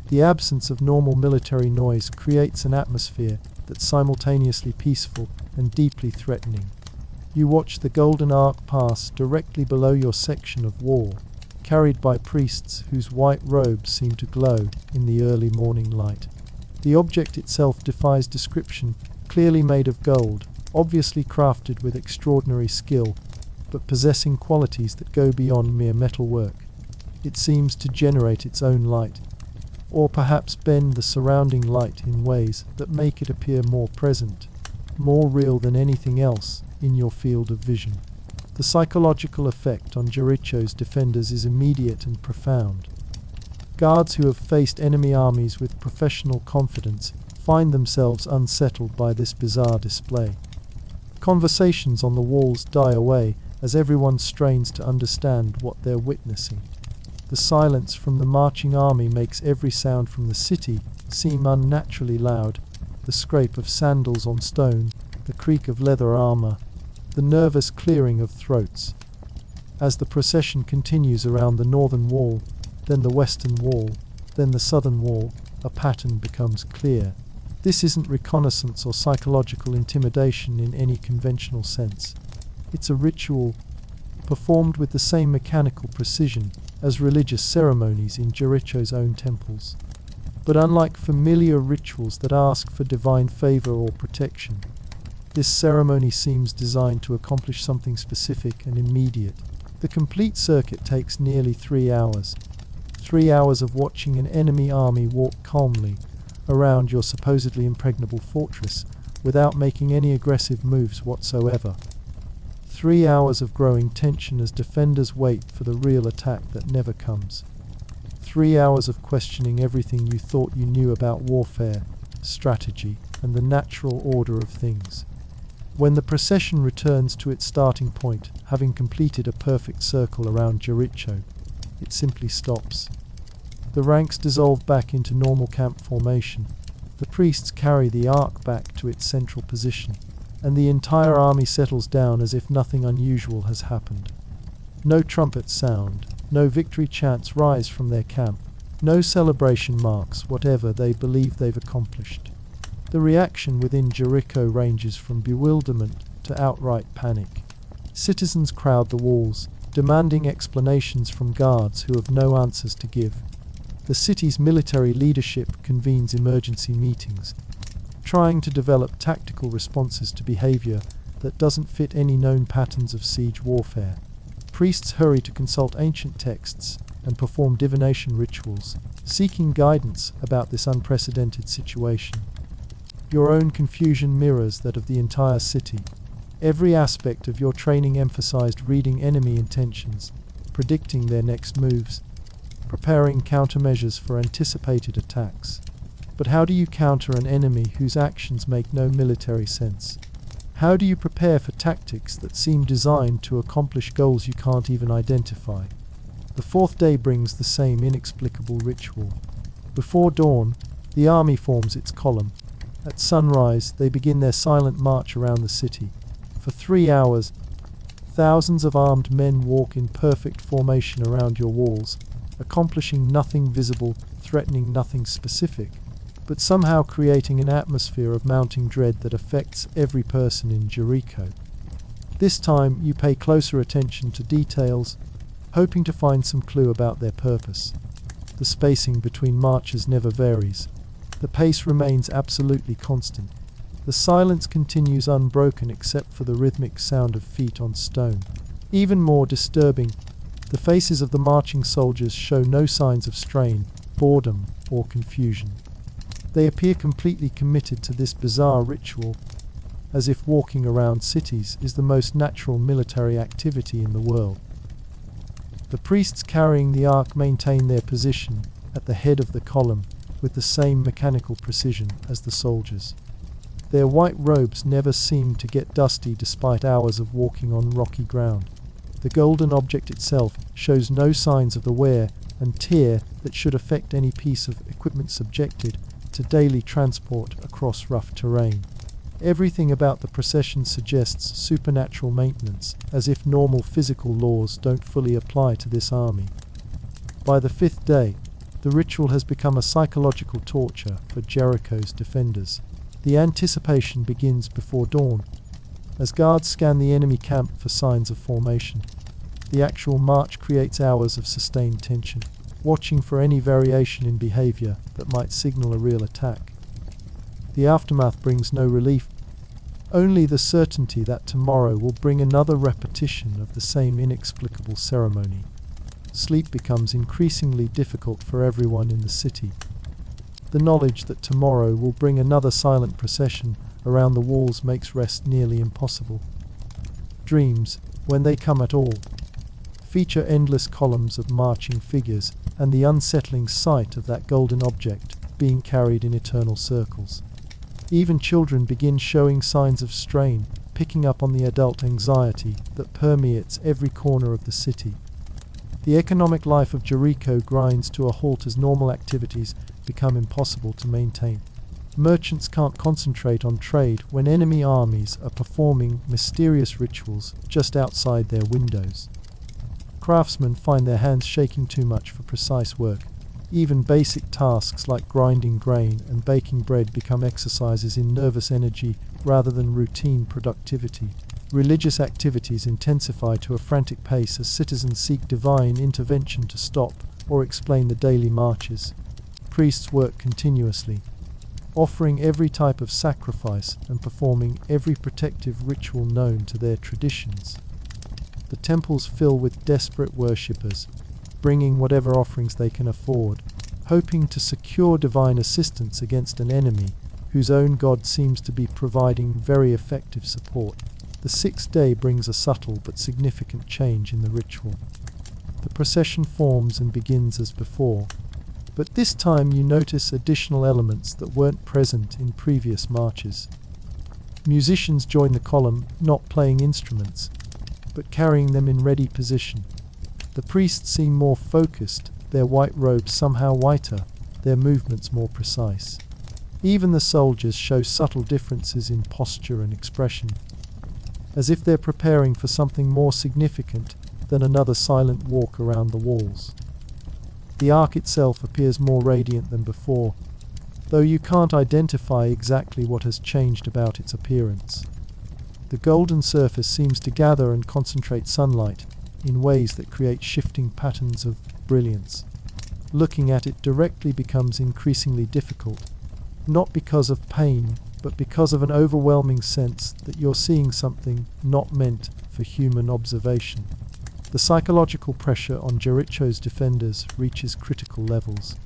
The absence of normal military noise creates an atmosphere that's simultaneously peaceful and deeply threatening. You watch the golden arc pass directly below your section of wall, carried by priests whose white robes seem to glow in the early morning light. The object itself defies description, clearly made of gold, obviously crafted with extraordinary skill, but possessing qualities that go beyond mere metalwork. It seems to generate its own light, or perhaps bend the surrounding light in ways that make it appear more present, more real than anything else in your field of vision. The psychological effect on Jericho's defenders is immediate and profound. Guards who have faced enemy armies with professional confidence find themselves unsettled by this bizarre display. Conversations on the walls die away as everyone strains to understand what they're witnessing. The silence from the marching army makes every sound from the city seem unnaturally loud: the scrape of sandals on stone, the creak of leather armor, the nervous clearing of throats. As the procession continues around the northern wall, then the western wall, then the southern wall, a pattern becomes clear. This isn't reconnaissance or psychological intimidation in any conventional sense. It's a ritual performed with the same mechanical precision as religious ceremonies in Jericho's own temples. But unlike familiar rituals that ask for divine favor or protection, this ceremony seems designed to accomplish something specific and immediate. The complete circuit takes nearly 3 hours. 3 hours of watching an enemy army walk calmly around your supposedly impregnable fortress without making any aggressive moves whatsoever. 3 hours of growing tension as defenders wait for the real attack that never comes. 3 hours of questioning everything you thought you knew about warfare, strategy, and the natural order of things. When the procession returns to its starting point, having completed a perfect circle around Jericho, it simply stops. The ranks dissolve back into normal camp formation. The priests carry the ark back to its central position, and the entire army settles down as if nothing unusual has happened. No trumpets sound, no victory chants rise from their camp, no celebration marks whatever they believe they've accomplished. The reaction within Jericho ranges from bewilderment to outright panic. Citizens crowd the walls, demanding explanations from guards who have no answers to give. The city's military leadership convenes emergency meetings, trying to develop tactical responses to behavior that doesn't fit any known patterns of siege warfare. Priests hurry to consult ancient texts and perform divination rituals, seeking guidance about this unprecedented situation. Your own confusion mirrors that of the entire city. Every aspect of your training emphasized reading enemy intentions, predicting their next moves, preparing countermeasures for anticipated attacks. But how do you counter an enemy whose actions make no military sense? How do you prepare for tactics that seem designed to accomplish goals you can't even identify? The fourth day brings the same inexplicable ritual. Before dawn, the army forms its column. At sunrise, they begin their silent march around the city. For 3 hours, thousands of armed men walk in perfect formation around your walls, accomplishing nothing visible, threatening nothing specific, but somehow creating an atmosphere of mounting dread that affects every person in Jericho. This time, you pay closer attention to details, hoping to find some clue about their purpose. The spacing between marches never varies. The pace remains absolutely constant. The silence continues unbroken except for the rhythmic sound of feet on stone. Even more disturbing, the faces of the marching soldiers show no signs of strain, boredom, or confusion. They appear completely committed to this bizarre ritual, as if walking around cities is the most natural military activity in the world. The priests carrying the ark maintain their position at the head of the column with the same mechanical precision as the soldiers. Their white robes never seem to get dusty despite hours of walking on rocky ground. The golden object itself shows no signs of the wear and tear that should affect any piece of equipment subjected to daily transport across rough terrain. Everything about the procession suggests supernatural maintenance, as if normal physical laws don't fully apply to this army. By the 5th day, the ritual has become a psychological torture for Jericho's defenders. The anticipation begins before dawn, as guards scan the enemy camp for signs of formation. The actual march creates hours of sustained tension, watching for any variation in behavior that might signal a real attack. The aftermath brings no relief, only the certainty that tomorrow will bring another repetition of the same inexplicable ceremony. Sleep becomes increasingly difficult for everyone in the city. The knowledge that tomorrow will bring another silent procession around the walls makes rest nearly impossible. Dreams, when they come at all, feature endless columns of marching figures and the unsettling sight of that golden object being carried in eternal circles. Even children begin showing signs of strain, picking up on the adult anxiety that permeates every corner of the city. The economic life of Jericho grinds to a halt as normal activities become impossible to maintain. Merchants can't concentrate on trade when enemy armies are performing mysterious rituals just outside their windows. Craftsmen find their hands shaking too much for precise work. Even basic tasks like grinding grain and baking bread become exercises in nervous energy rather than routine productivity. Religious activities intensify to a frantic pace as citizens seek divine intervention to stop or explain the daily marches. Priests work continuously, offering every type of sacrifice and performing every protective ritual known to their traditions. The temples fill with desperate worshippers, bringing whatever offerings they can afford, hoping to secure divine assistance against an enemy whose own God seems to be providing very effective support. The sixth day brings a subtle but significant change in the ritual. The procession forms and begins as before, but this time you notice additional elements that weren't present in previous marches. Musicians join the column, not playing instruments, but carrying them in ready position. The priests seem more focused, their white robes somehow whiter, their movements more precise. Even the soldiers show subtle differences in posture and expression, as if they're preparing for something more significant than another silent walk around the walls. The ark itself appears more radiant than before, though you can't identify exactly what has changed about its appearance. The golden surface seems to gather and concentrate sunlight in ways that create shifting patterns of brilliance. Looking at it directly becomes increasingly difficult, not because of pain, but because of an overwhelming sense that you're seeing something not meant for human observation. The psychological pressure on Jericho's defenders reaches critical levels.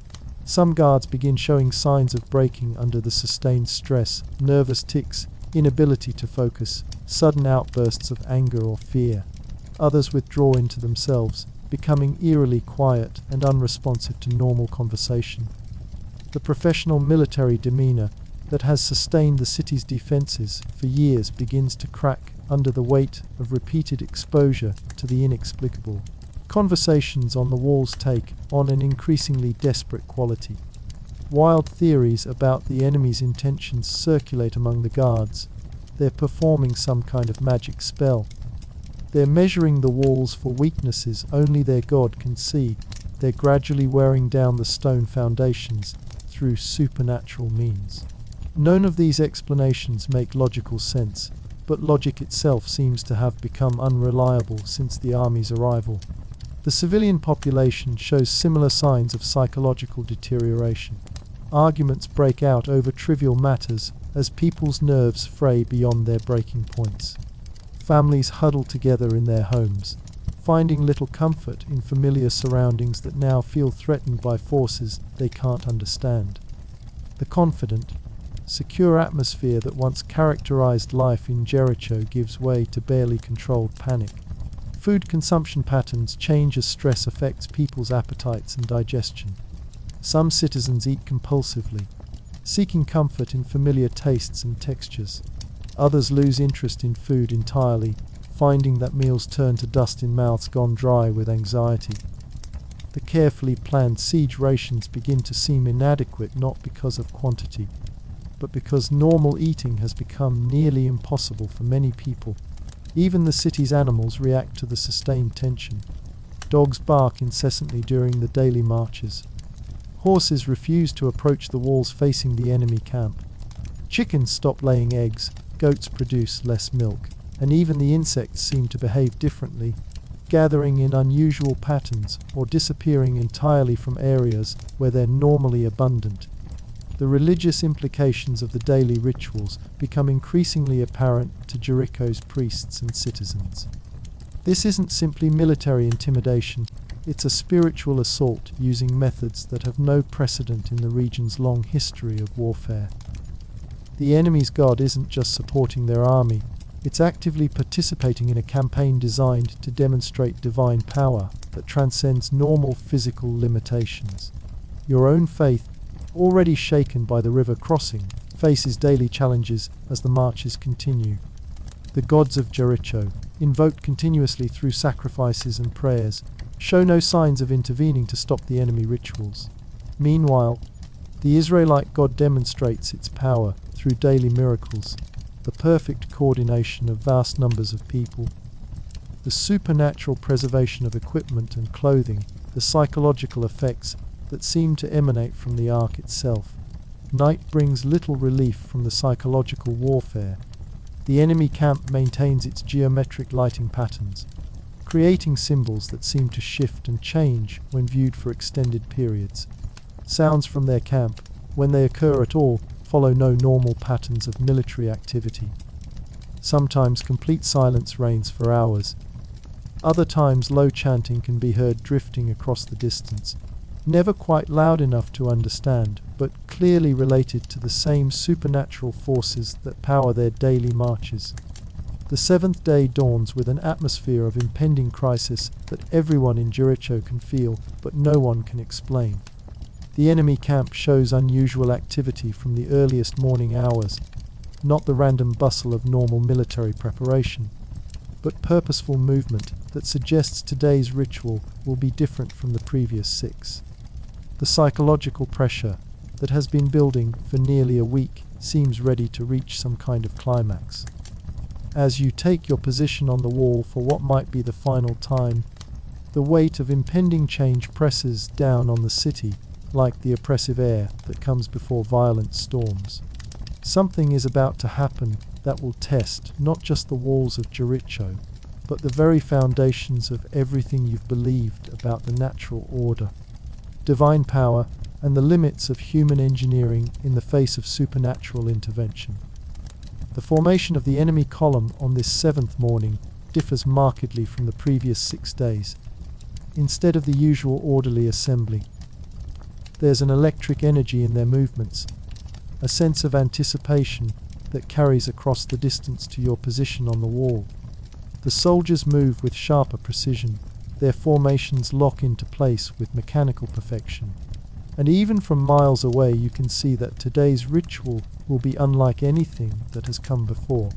Some guards begin showing signs of breaking under the sustained stress, nervous tics, inability to focus, sudden outbursts of anger or fear. Others withdraw into themselves, becoming eerily quiet and unresponsive to normal conversation. The professional military demeanor that has sustained the city's defenses for years begins to crack under the weight of repeated exposure to the inexplicable. Conversations on the walls take on an increasingly desperate quality. Wild theories about the enemy's intentions circulate among the guards. They're performing some kind of magic spell. They're measuring the walls for weaknesses only their God can see. They're gradually wearing down the stone foundations through supernatural means. None of these explanations make logical sense, but logic itself seems to have become unreliable since the army's arrival. The civilian population shows similar signs of psychological deterioration. Arguments break out over trivial matters as people's nerves fray beyond their breaking points. Families huddle together in their homes, finding little comfort in familiar surroundings that now feel threatened by forces they can't understand. The confident, secure atmosphere that once characterized life in Jericho gives way to barely controlled panic. Food consumption patterns change as stress affects people's appetites and digestion. Some citizens eat compulsively, seeking comfort in familiar tastes and textures. Others lose interest in food entirely, finding that meals turn to dust in mouths gone dry with anxiety. The carefully planned siege rations begin to seem inadequate not because of quantity, but because normal eating has become nearly impossible for many people. Even the city's animals react to the sustained tension. Dogs bark incessantly during the daily marches. Horses refuse to approach the walls facing the enemy camp. Chickens stop laying eggs, goats produce less milk, and even the insects seem to behave differently, gathering in unusual patterns or disappearing entirely from areas where they're normally abundant. The religious implications of the daily rituals become increasingly apparent to Jericho's priests and citizens. This isn't simply military intimidation, it's a spiritual assault using methods that have no precedent in the region's long history of warfare. The enemy's God isn't just supporting their army, it's actively participating in a campaign designed to demonstrate divine power that transcends normal physical limitations. Your own faith, already shaken by the river crossing, faces daily challenges as the marches continue. The gods of Jericho, invoked continuously through sacrifices and prayers, show no signs of intervening to stop the enemy rituals. Meanwhile, the Israelite God demonstrates its power through daily miracles, the perfect coordination of vast numbers of people, the supernatural preservation of equipment and clothing, the psychological effects that seem to emanate from the ark itself. Night brings little relief from the psychological warfare. The enemy camp maintains its geometric lighting patterns, creating symbols that seem to shift and change when viewed for extended periods. Sounds from their camp, when they occur at all, follow no normal patterns of military activity. Sometimes complete silence reigns for hours. Other times low chanting can be heard drifting across the distance, never quite loud enough to understand, but clearly related to the same supernatural forces that power their daily marches. The seventh day dawns with an atmosphere of impending crisis that everyone in Jericho can feel, but no one can explain. The enemy camp shows unusual activity from the earliest morning hours, not the random bustle of normal military preparation, but purposeful movement that suggests today's ritual will be different from the previous 6. The psychological pressure that has been building for nearly a week seems ready to reach some kind of climax. As you take your position on the wall for what might be the final time, the weight of impending change presses down on the city like the oppressive air that comes before violent storms. Something is about to happen that will test not just the walls of Jericho, but the very foundations of everything you've believed about the natural order, divine power, and the limits of human engineering in the face of supernatural intervention. The formation of the enemy column on this 7th morning differs markedly from the previous 6 days. Instead of the usual orderly assembly, there's an electric energy in their movements, a sense of anticipation that carries across the distance to your position on the wall. The soldiers move with sharper precision, their formations lock into place with mechanical perfection, and even from miles away you can see that today's ritual will be unlike anything that has come before.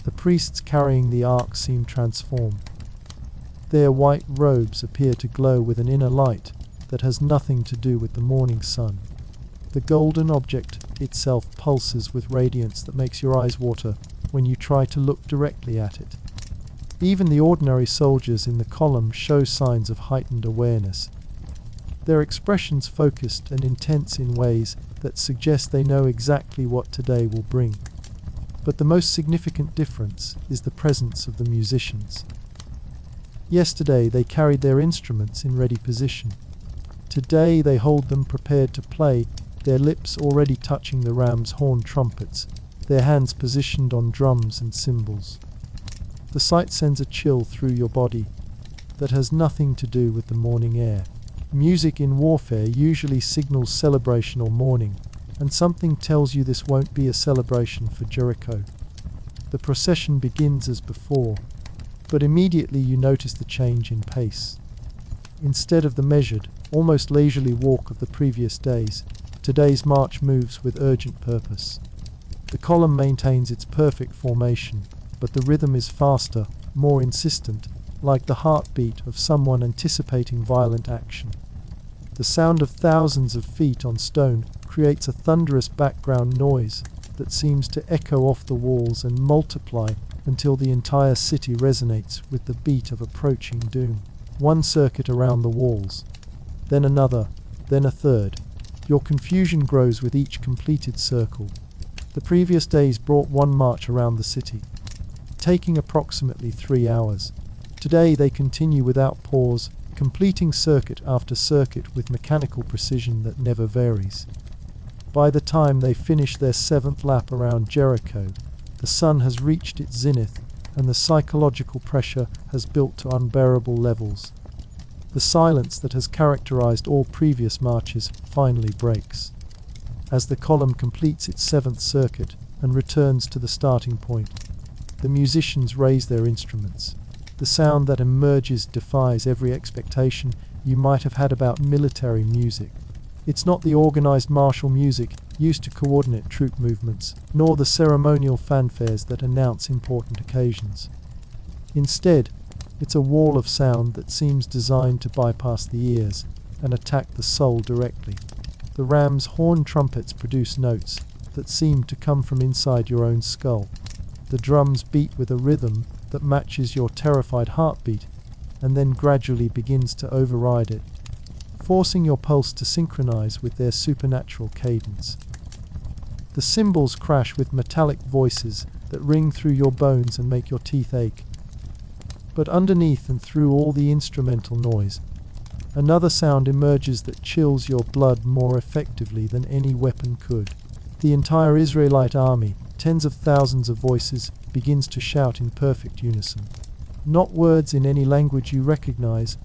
The priests carrying the ark seem transformed. Their white robes appear to glow with an inner light that has nothing to do with the morning sun. The golden object itself pulses with radiance that makes your eyes water when you try to look directly at it. Even the ordinary soldiers in the column show signs of heightened awareness, their expressions focused and intense in ways that suggest they know exactly what today will bring. But the most significant difference is the presence of the musicians. Yesterday they carried their instruments in ready position. Today they hold them prepared to play, their lips already touching the ram's horn trumpets, their hands positioned on drums and cymbals. The sight sends a chill through your body that has nothing to do with the morning air. Music in warfare usually signals celebration or mourning, and something tells you this won't be a celebration for Jericho. The procession begins as before, but immediately you notice the change in pace. Instead of the measured, almost leisurely walk of the previous days, today's march moves with urgent purpose. The column maintains its perfect formation, but the rhythm is faster, more insistent, like the heartbeat of someone anticipating violent action. The sound of thousands of feet on stone creates a thunderous background noise that seems to echo off the walls and multiply until the entire city resonates with the beat of approaching doom. One circuit around the walls, then another, then a third. Your confusion grows with each completed circle. The previous days brought one march around the city, taking approximately 3 hours. Today they continue without pause, completing circuit after circuit with mechanical precision that never varies. By the time they finish their 7th lap around Jericho, the sun has reached its zenith and the psychological pressure has built to unbearable levels. The silence that has characterized all previous marches finally breaks. As the column completes its 7th circuit and returns to the starting point, the musicians raise their instruments. The sound that emerges defies every expectation you might have had about military music. It's not the organized martial music used to coordinate troop movements, nor the ceremonial fanfares that announce important occasions. Instead, it's a wall of sound that seems designed to bypass the ears and attack the soul directly. The ram's horn trumpets produce notes that seem to come from inside your own skull. The drums beat with a rhythm that matches your terrified heartbeat and then gradually begins to override it, forcing your pulse to synchronize with their supernatural cadence. The cymbals crash with metallic voices that ring through your bones and make your teeth ache. But underneath and through all the instrumental noise, another sound emerges that chills your blood more effectively than any weapon could. The entire Israelite army, tens of thousands of voices, begins to shout in perfect unison. Not words in any language you recognize,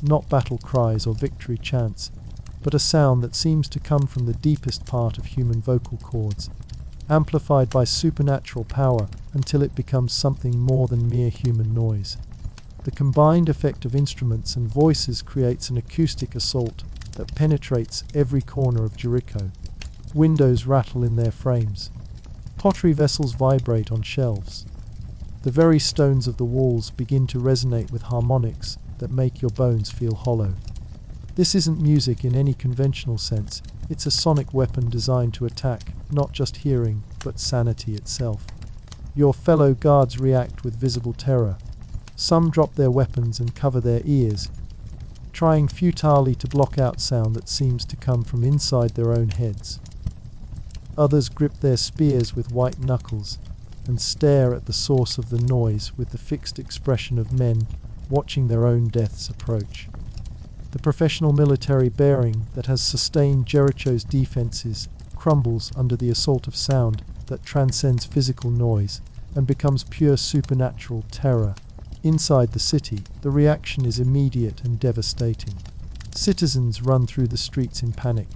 not battle cries or victory chants, but a sound that seems to come from the deepest part of human vocal cords, amplified by supernatural power until it becomes something more than mere human noise. The combined effect of instruments and voices creates an acoustic assault that penetrates every corner of Jericho. Windows rattle in their frames. Pottery vessels vibrate on shelves. The very stones of the walls begin to resonate with harmonics that make your bones feel hollow. This isn't music in any conventional sense. It's a sonic weapon designed to attack not just hearing, but sanity itself. Your fellow guards react with visible terror. Some drop their weapons and cover their ears, trying futilely to block out sound that seems to come from inside their own heads. Others grip their spears with white knuckles and stare at the source of the noise with the fixed expression of men watching their own deaths approach. The professional military bearing that has sustained Jericho's defenses crumbles under the assault of sound that transcends physical noise and becomes pure supernatural terror. Inside the city, the reaction is immediate and devastating. Citizens run through the streets in panic,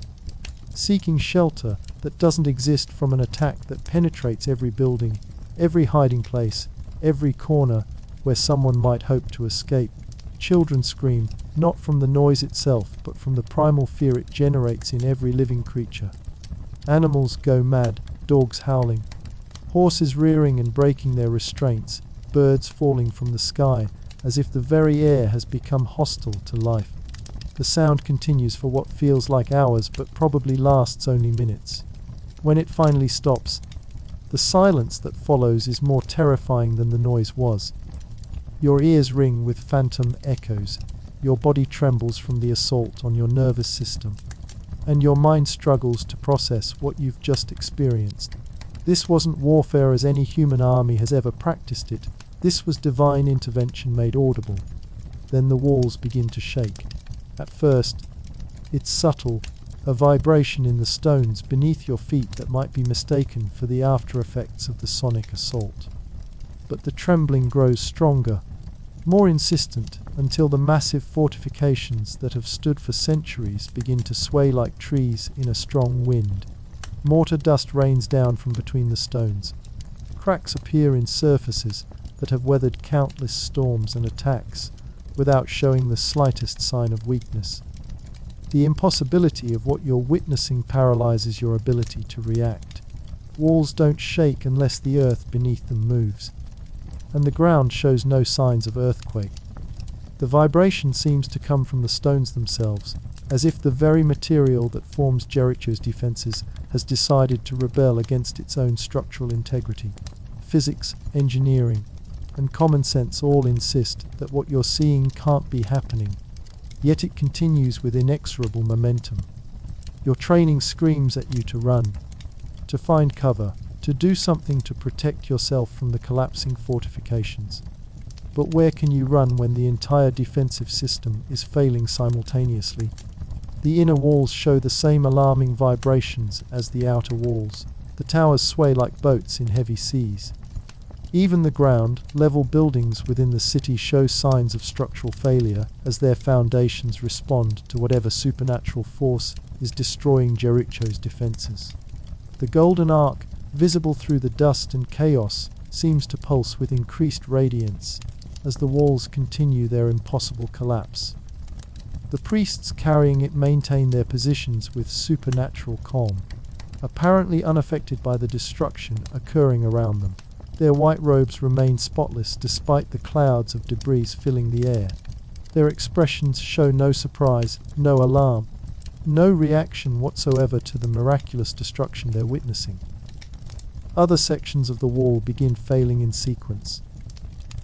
seeking shelter that doesn't exist from an attack that penetrates every building, every hiding place, every corner where someone might hope to escape. Children scream, not from the noise itself, but from the primal fear it generates in every living creature. Animals go mad, dogs howling, horses rearing and breaking their restraints, birds falling from the sky, as if the very air has become hostile to life. The sound continues for what feels like hours, but probably lasts only minutes. When it finally stops, the silence that follows is more terrifying than the noise was. Your ears ring with phantom echoes, your body trembles from the assault on your nervous system, and your mind struggles to process what you've just experienced. This wasn't warfare as any human army has ever practiced it. This was divine intervention made audible. Then the walls begin to shake. At first, it's subtle, a vibration in the stones beneath your feet that might be mistaken for the after effects of the sonic assault. But the trembling grows stronger, more insistent, until the massive fortifications that have stood for centuries begin to sway like trees in a strong wind. Mortar dust rains down from between the stones. Cracks appear in surfaces that have weathered countless storms and attacks without showing the slightest sign of weakness. The impossibility of what you're witnessing paralyzes your ability to react. Walls don't shake unless the earth beneath them moves, and the ground shows no signs of earthquake. The vibration seems to come from the stones themselves, as if the very material that forms Jericho's defenses has decided to rebel against its own structural integrity. Physics, engineering, and common sense all insist that what you're seeing can't be happening, yet it continues with inexorable momentum. Your training screams at you to run, to find cover, to do something to protect yourself from the collapsing fortifications. But where can you run when the entire defensive system is failing simultaneously? The inner walls show the same alarming vibrations as the outer walls. The towers sway like boats in heavy seas. Even the ground-level buildings within the city show signs of structural failure as their foundations respond to whatever supernatural force is destroying Jericho's defenses. The golden arc, visible through the dust and chaos, seems to pulse with increased radiance as the walls continue their impossible collapse. The priests carrying it maintain their positions with supernatural calm, apparently unaffected by the destruction occurring around them. Their white robes remain spotless despite the clouds of debris filling the air. Their expressions show no surprise, no alarm, no reaction whatsoever to the miraculous destruction they're witnessing. Other sections of the wall begin failing in sequence,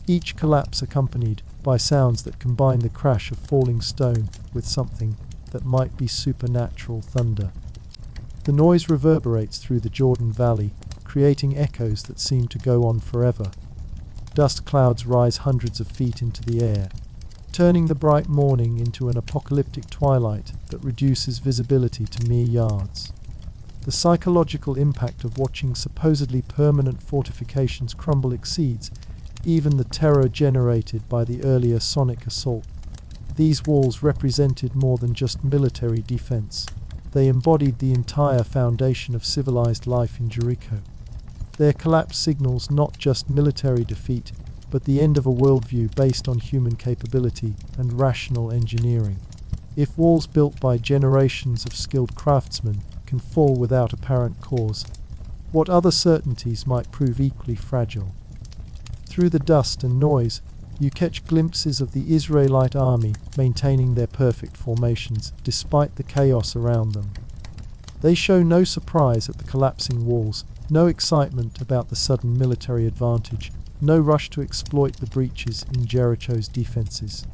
each collapse accompanied by sounds that combine the crash of falling stone with something that might be supernatural thunder. The noise reverberates through the Jordan Valley, creating echoes that seem to go on forever. Dust clouds rise hundreds of feet into the air, turning the bright morning into an apocalyptic twilight that reduces visibility to mere yards. The psychological impact of watching supposedly permanent fortifications crumble exceeds even the terror generated by the earlier sonic assault. These walls represented more than just military defense. They embodied the entire foundation of civilized life in Jericho. Their collapse signals not just military defeat, but the end of a worldview based on human capability and rational engineering. If walls built by generations of skilled craftsmen can fall without apparent cause, what other certainties might prove equally fragile? Through the dust and noise, you catch glimpses of the Israelite army maintaining their perfect formations despite the chaos around them. They show no surprise at the collapsing walls, no excitement about the sudden military advantage, no rush to exploit the breaches in Jericho's defenses.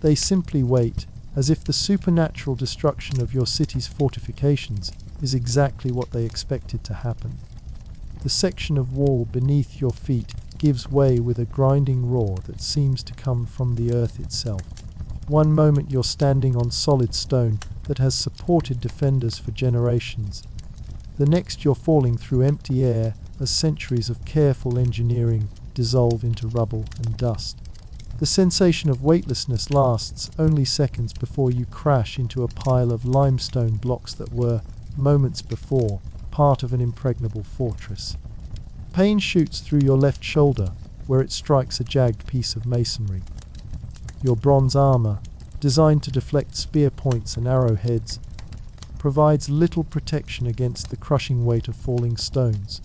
They simply wait, as if the supernatural destruction of your city's fortifications is exactly what they expected to happen. The section of wall beneath your feet gives way with a grinding roar that seems to come from the earth itself. One moment you're standing on solid stone that has supported defenders for generations. The next you're falling through empty air as centuries of careful engineering dissolve into rubble and dust. The sensation of weightlessness lasts only seconds before you crash into a pile of limestone blocks that were, moments before, part of an impregnable fortress. Pain shoots through your left shoulder, where it strikes a jagged piece of masonry. Your bronze armor, designed to deflect spear points and arrowheads, provides little protection against the crushing weight of falling stones.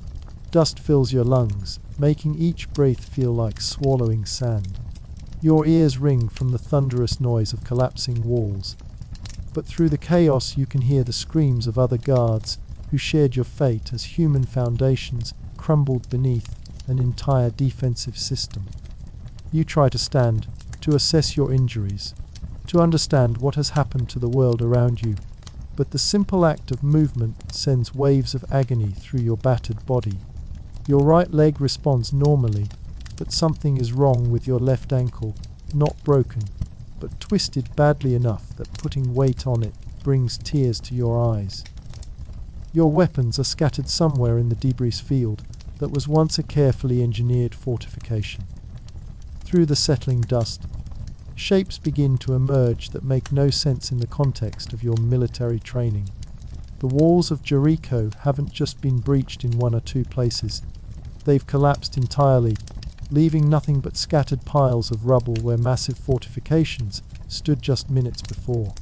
Dust fills your lungs, making each breath feel like swallowing sand. Your ears ring from the thunderous noise of collapsing walls. But through the chaos you can hear the screams of other guards who shared your fate as human foundations crumbled beneath an entire defensive system. You try to stand, to assess your injuries, to understand what has happened to the world around you, but the simple act of movement sends waves of agony through your battered body. Your right leg responds normally, but something is wrong with your left ankle, not broken, but twisted badly enough that putting weight on it brings tears to your eyes. Your weapons are scattered somewhere in the debris field that was once a carefully engineered fortification. Through the settling dust, shapes begin to emerge that make no sense in the context of your military training. The walls of Jericho haven't just been breached in one or two places. They've collapsed entirely, leaving nothing but scattered piles of rubble where massive fortifications stood just minutes before.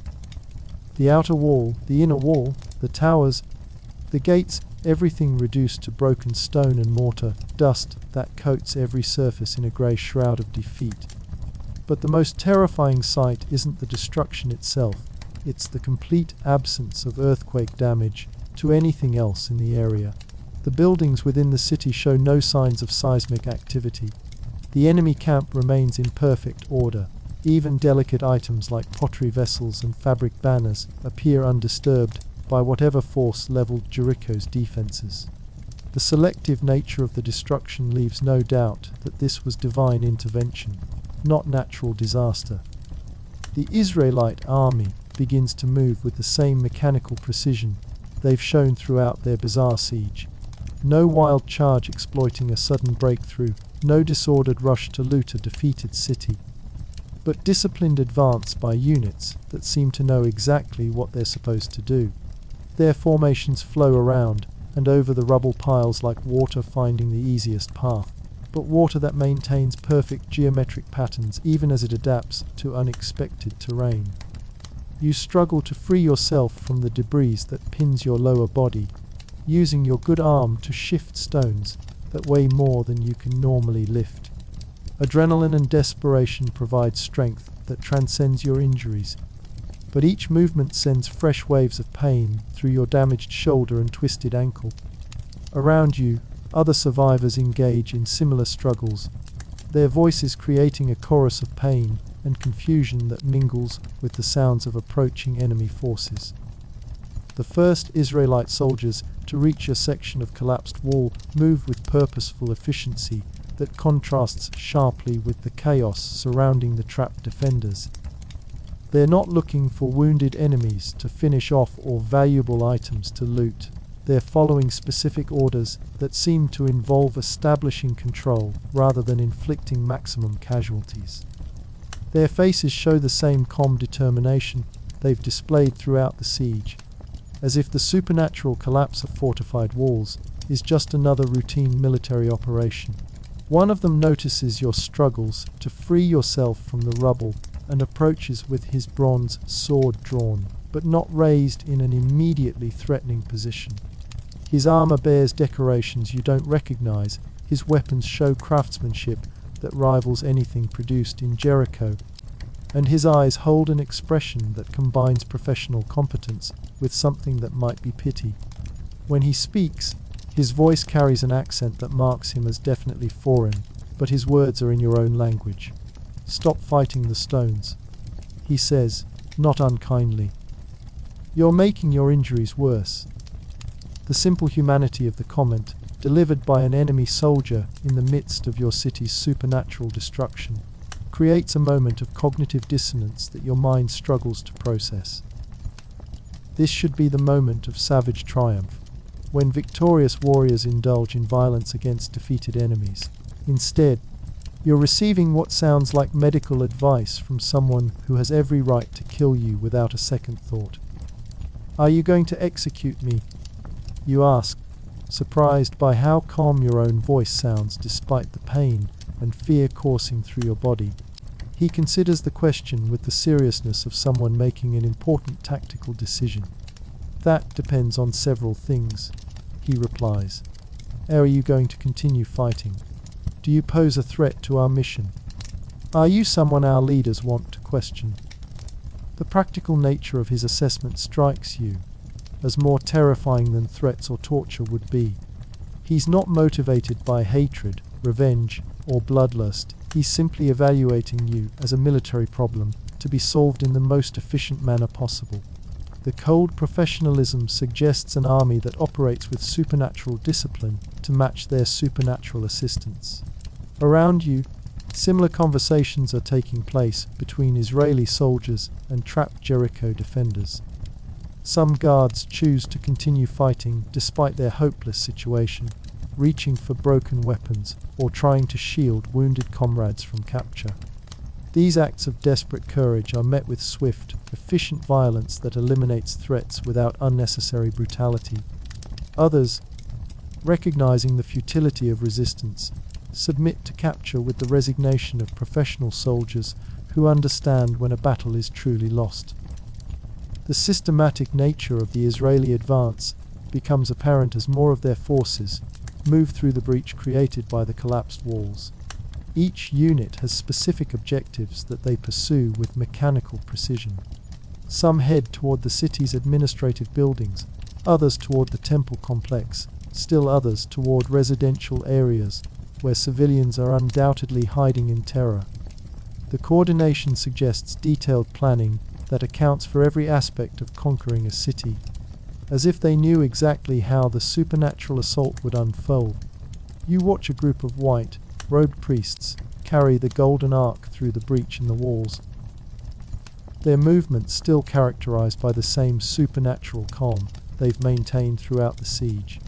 The outer wall, the inner wall, the towers, the gates, everything reduced to broken stone and mortar, dust that coats every surface in a grey shroud of defeat. But the most terrifying sight isn't the destruction itself, it's the complete absence of earthquake damage to anything else in the area. The buildings within the city show no signs of seismic activity. The enemy camp remains in perfect order. Even delicate items like pottery vessels and fabric banners appear undisturbed by whatever force leveled Jericho's defenses. The selective nature of the destruction leaves no doubt that this was divine intervention, not natural disaster. The Israelite army begins to move with the same mechanical precision they've shown throughout their bizarre siege. No wild charge exploiting a sudden breakthrough, no disordered rush to loot a defeated city, but disciplined advance by units that seem to know exactly what they're supposed to do. Their formations flow around and over the rubble piles like water finding the easiest path, but water that maintains perfect geometric patterns even as it adapts to unexpected terrain. You struggle to free yourself from the debris that pins your lower body, using your good arm to shift stones that weigh more than you can normally lift. Adrenaline and desperation provide strength that transcends your injuries, but each movement sends fresh waves of pain through your damaged shoulder and twisted ankle. Around you, other survivors engage in similar struggles, their voices creating a chorus of pain and confusion that mingles with the sounds of approaching enemy forces. The first Israelite soldiers to reach a section of collapsed wall move with purposeful efficiency that contrasts sharply with the chaos surrounding the trapped defenders. They're not looking for wounded enemies to finish off or valuable items to loot. They're following specific orders that seem to involve establishing control rather than inflicting maximum casualties. Their faces show the same calm determination they've displayed throughout the siege, as if the supernatural collapse of fortified walls is just another routine military operation. One of them notices your struggles to free yourself from the rubble and approaches with his bronze sword drawn, but not raised in an immediately threatening position. His armor bears decorations you don't recognize. His weapons show craftsmanship that rivals anything produced in Jericho, and his eyes hold an expression that combines professional competence with something that might be pity. When he speaks, his voice carries an accent that marks him as definitely foreign, but his words are in your own language. "Stop fighting the stones," he says, not unkindly. "You're making your injuries worse." The simple humanity of the comment, delivered by an enemy soldier in the midst of your city's supernatural destruction, creates a moment of cognitive dissonance that your mind struggles to process. This should be the moment of savage triumph, when victorious warriors indulge in violence against defeated enemies. Instead, you're receiving what sounds like medical advice from someone who has every right to kill you without a second thought. "Are you going to execute me?" you ask, surprised by how calm your own voice sounds despite the pain and fear coursing through your body. He considers the question with the seriousness of someone making an important tactical decision. "That depends on several things," he replies. "Are you going to continue fighting? Do you pose a threat to our mission? Are you someone our leaders want to question?" The practical nature of his assessment strikes you as more terrifying than threats or torture would be. He's not motivated by hatred, revenge, or bloodlust. He's simply evaluating you as a military problem to be solved in the most efficient manner possible. The cold professionalism suggests an army that operates with supernatural discipline to match their supernatural assistants. Around you, similar conversations are taking place between Israeli soldiers and trapped Jericho defenders. Some guards choose to continue fighting despite their hopeless situation, reaching for broken weapons or trying to shield wounded comrades from capture. These acts of desperate courage are met with swift, efficient violence that eliminates threats without unnecessary brutality. Others, recognizing the futility of resistance, submit to capture with the resignation of professional soldiers who understand when a battle is truly lost. The systematic nature of the Israeli advance becomes apparent as more of their forces move through the breach created by the collapsed walls. Each unit has specific objectives that they pursue with mechanical precision. Some head toward the city's administrative buildings, others toward the temple complex, still others toward residential areas where civilians are undoubtedly hiding in terror. The coordination suggests detailed planning that accounts for every aspect of conquering a city, as if they knew exactly how the supernatural assault would unfold. You watch a group of white-robed priests carry the golden ark through the breach in the walls, their movements still characterized by the same supernatural calm they've maintained throughout the siege.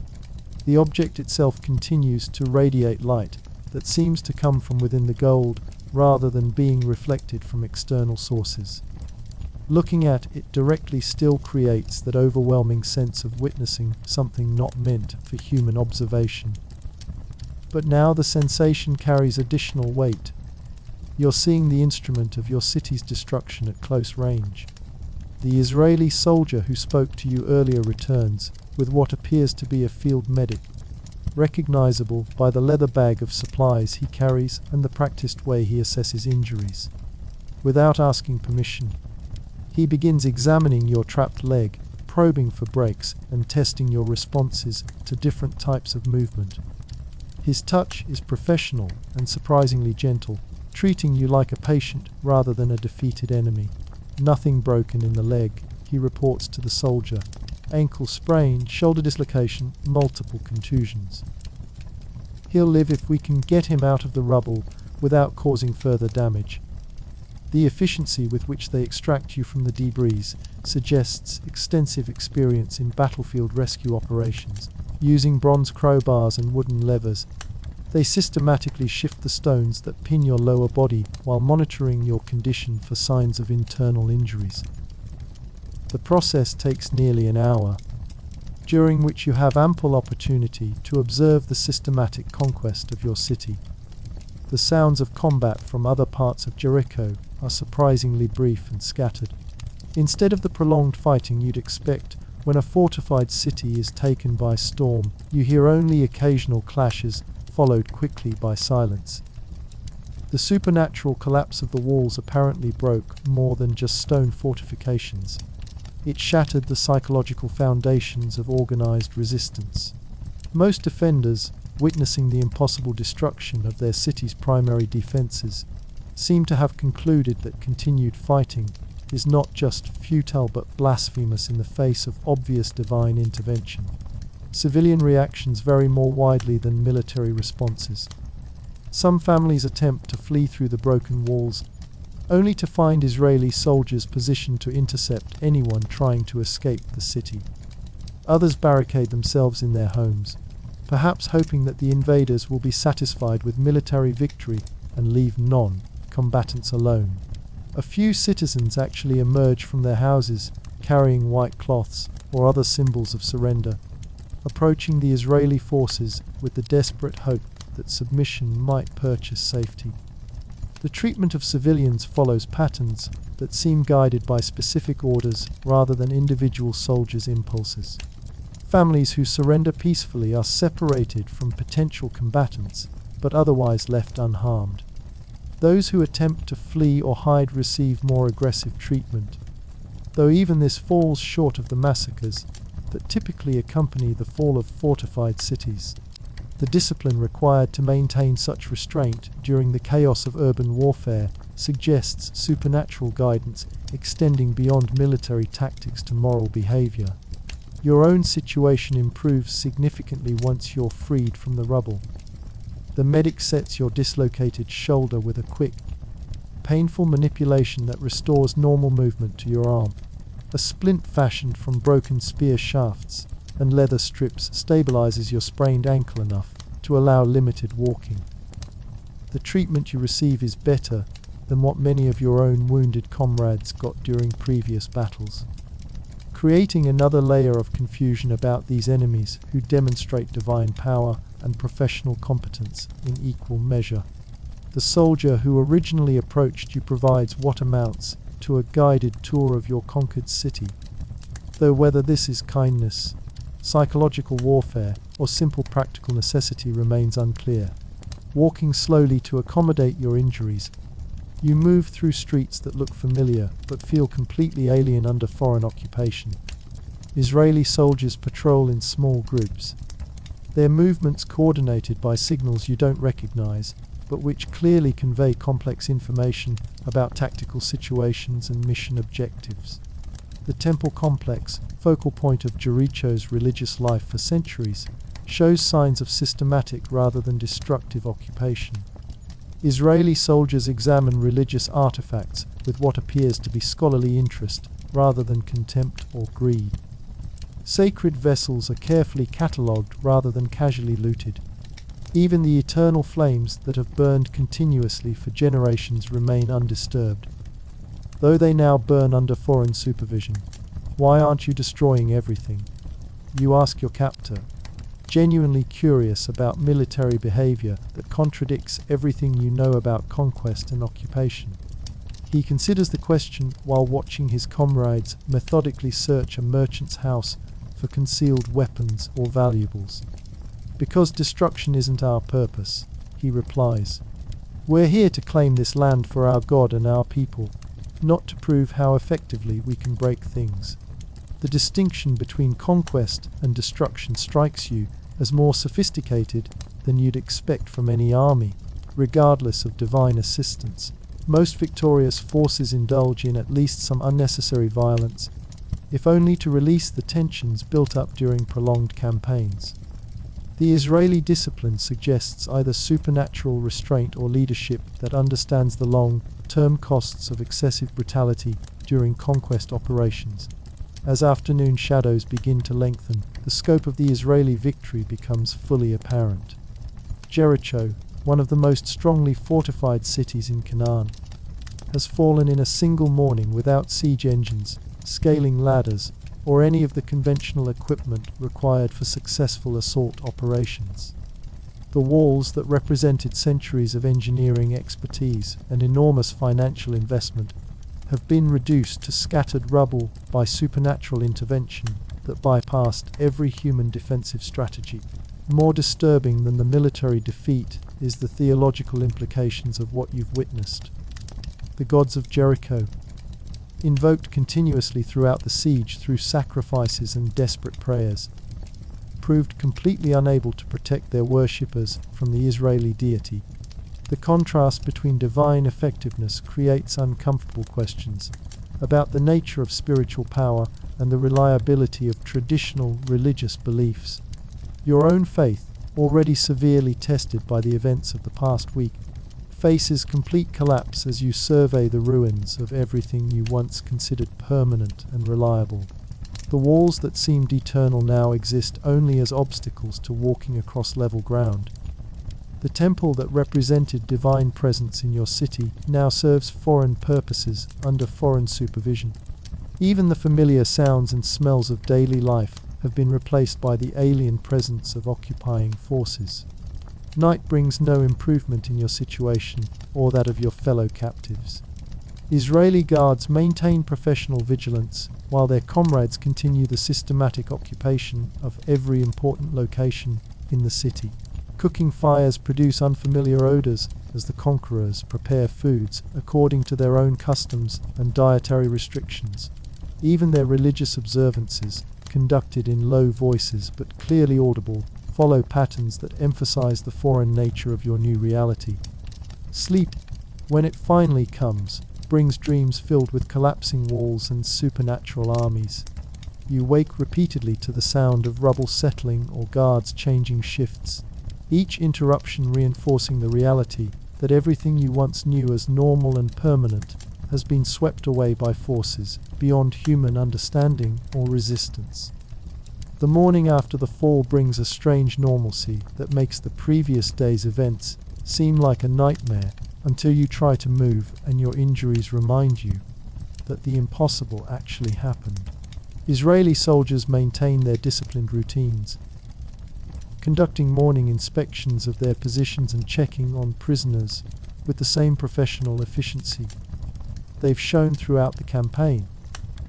The object itself continues to radiate light that seems to come from within the gold rather than being reflected from external sources. Looking at it directly still creates that overwhelming sense of witnessing something not meant for human observation. But now the sensation carries additional weight. You're seeing the instrument of your city's destruction at close range. The Israeli soldier who spoke to you earlier returns with what appears to be a field medic, recognizable by the leather bag of supplies he carries and the practiced way he assesses injuries. Without asking permission, he begins examining your trapped leg, probing for breaks and testing your responses to different types of movement. His touch is professional and surprisingly gentle, treating you like a patient rather than a defeated enemy. "Nothing broken in the leg," he reports to the soldier. "Ankle sprain, shoulder dislocation, multiple contusions. He'll live if we can get him out of the rubble without causing further damage." The efficiency with which they extract you from the debris suggests extensive experience in battlefield rescue operations. Using bronze crowbars and wooden levers, they systematically shift the stones that pin your lower body while monitoring your condition for signs of internal injuries. The process takes nearly an hour, during which you have ample opportunity to observe the systematic conquest of your city. The sounds of combat from other parts of Jericho are surprisingly brief and scattered. Instead of the prolonged fighting you'd expect when a fortified city is taken by storm, you hear only occasional clashes, followed quickly by silence. The supernatural collapse of the walls apparently broke more than just stone fortifications. It shattered the psychological foundations of organized resistance. Most defenders, witnessing the impossible destruction of their city's primary defenses, seem to have concluded that continued fighting is not just futile but blasphemous in the face of obvious divine intervention. Civilian reactions vary more widely than military responses. Some families attempt to flee through the broken walls, only to find Israeli soldiers positioned to intercept anyone trying to escape the city. Others barricade themselves in their homes, perhaps hoping that the invaders will be satisfied with military victory and leave non-combatants alone. A few citizens actually emerge from their houses carrying white cloths or other symbols of surrender, approaching the Israeli forces with the desperate hope that submission might purchase safety. The treatment of civilians follows patterns that seem guided by specific orders rather than individual soldiers' impulses. Families who surrender peacefully are separated from potential combatants, but otherwise left unharmed. Those who attempt to flee or hide receive more aggressive treatment, though even this falls short of the massacres that typically accompany the fall of fortified cities. The discipline required to maintain such restraint during the chaos of urban warfare suggests supernatural guidance extending beyond military tactics to moral behavior. Your own situation improves significantly once you're freed from the rubble. The medic sets your dislocated shoulder with a quick, painful manipulation that restores normal movement to your arm. A splint fashioned from broken spear shafts and leather strips stabilizes your sprained ankle enough to allow limited walking. The treatment you receive is better than what many of your own wounded comrades got during previous battles, creating another layer of confusion about these enemies who demonstrate divine power and professional competence in equal measure. The soldier who originally approached you provides what amounts to a guided tour of your conquered city, though whether this is kindness, psychological warfare, or simple practical necessity remains unclear. Walking slowly to accommodate your injuries, you move through streets that look familiar but feel completely alien under foreign occupation. Israeli soldiers patrol in small groups, their movements coordinated by signals you don't recognize, but which clearly convey complex information about tactical situations and mission objectives. The temple complex, focal point of Jericho's religious life for centuries, shows signs of systematic rather than destructive occupation. Israeli soldiers examine religious artifacts with what appears to be scholarly interest rather than contempt or greed. Sacred vessels are carefully catalogued rather than casually looted. Even the eternal flames that have burned continuously for generations remain undisturbed, though they now burn under foreign supervision. Why aren't you destroying everything? You ask your captor, genuinely curious about military behavior that contradicts everything you know about conquest and occupation. He considers the question while watching his comrades methodically search a merchant's house for concealed weapons or valuables. Because destruction isn't our purpose, he replies. We're here to claim this land for our God and our people, not to prove how effectively we can break things. The distinction between conquest and destruction strikes you as more sophisticated than you'd expect from any army, regardless of divine assistance. Most victorious forces indulge in at least some unnecessary violence, if only to release the tensions built up during prolonged campaigns. The Israeli discipline suggests either supernatural restraint or leadership that understands the long-term costs of excessive brutality during conquest operations. As afternoon shadows begin to lengthen, the scope of the Israeli victory becomes fully apparent. Jericho, one of the most strongly fortified cities in Canaan, has fallen in a single morning without siege engines, scaling ladders, or any of the conventional equipment required for successful assault operations. The walls that represented centuries of engineering expertise and enormous financial investment have been reduced to scattered rubble by supernatural intervention that bypassed every human defensive strategy. More disturbing than the military defeat is the theological implications of what you've witnessed. The gods of Jericho, invoked continuously throughout the siege through sacrifices and desperate prayers, proved completely unable to protect their worshippers from the Israeli deity. The contrast between divine effectiveness creates uncomfortable questions about the nature of spiritual power and the reliability of traditional religious beliefs. Your own faith, already severely tested by the events of the past week, faces complete collapse as you survey the ruins of everything you once considered permanent and reliable. The walls that seemed eternal now exist only as obstacles to walking across level ground. The temple that represented divine presence in your city now serves foreign purposes under foreign supervision. Even the familiar sounds and smells of daily life have been replaced by the alien presence of occupying forces. Night brings no improvement in your situation or that of your fellow captives. Israeli guards maintain professional vigilance while their comrades continue the systematic occupation of every important location in the city. Cooking fires produce unfamiliar odors as the conquerors prepare foods according to their own customs and dietary restrictions. Even their religious observances, conducted in low voices but clearly audible, follow patterns that emphasize the foreign nature of your new reality. Sleep, when it finally comes, brings dreams filled with collapsing walls and supernatural armies. You wake repeatedly to the sound of rubble settling or guards changing shifts, each interruption reinforcing the reality that everything you once knew as normal and permanent has been swept away by forces beyond human understanding or resistance. The morning after the fall brings a strange normalcy that makes the previous day's events seem like a nightmare until you try to move and your injuries remind you that the impossible actually happened. Israeli soldiers maintain their disciplined routines, conducting morning inspections of their positions and checking on prisoners with the same professional efficiency they've shown throughout the campaign.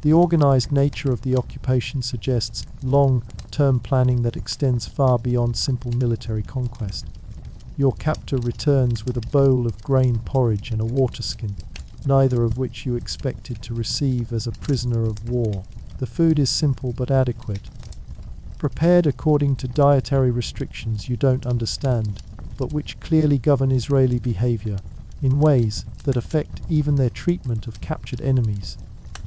The organized nature of the occupation suggests long-term planning that extends far beyond simple military conquest. Your captor returns with a bowl of grain porridge and a waterskin, neither of which you expected to receive as a prisoner of war. The food is simple but adequate, prepared according to dietary restrictions you don't understand, but which clearly govern Israeli behavior in ways that affect even their treatment of captured enemies.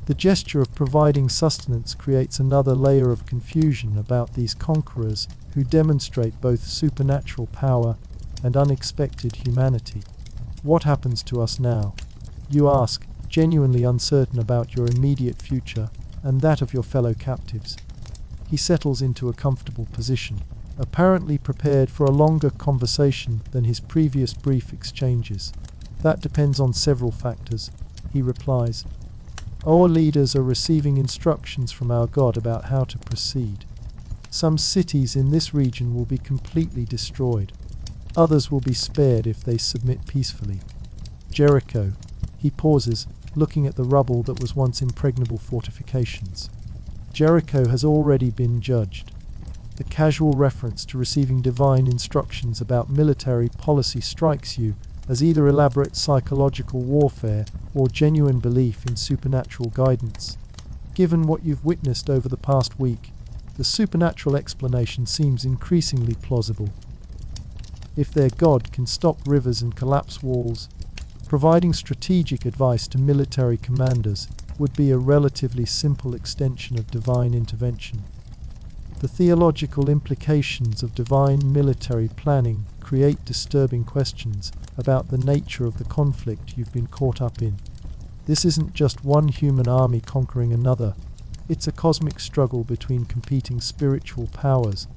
The gesture of providing sustenance creates another layer of confusion about these conquerors who demonstrate both supernatural power and unexpected humanity. What happens to us now? You ask, genuinely uncertain about your immediate future and that of your fellow captives. He settles into a comfortable position, apparently prepared for a longer conversation than his previous brief exchanges. That depends on several factors, he replies. Our leaders are receiving instructions from our God about how to proceed. Some cities in this region will be completely destroyed. Others will be spared if they submit peacefully. Jericho. He pauses, looking at the rubble that was once impregnable fortifications. Jericho has already been judged. The casual reference to receiving divine instructions about military policy strikes you as either elaborate psychological warfare or genuine belief in supernatural guidance. Given what you've witnessed over the past week, the supernatural explanation seems increasingly plausible. If their God can stop rivers and collapse walls, providing strategic advice to military commanders would be a relatively simple extension of divine intervention. The theological implications of divine military planning create disturbing questions about the nature of the conflict you've been caught up in. This isn't just one human army conquering another, it's a cosmic struggle between competing spiritual powers,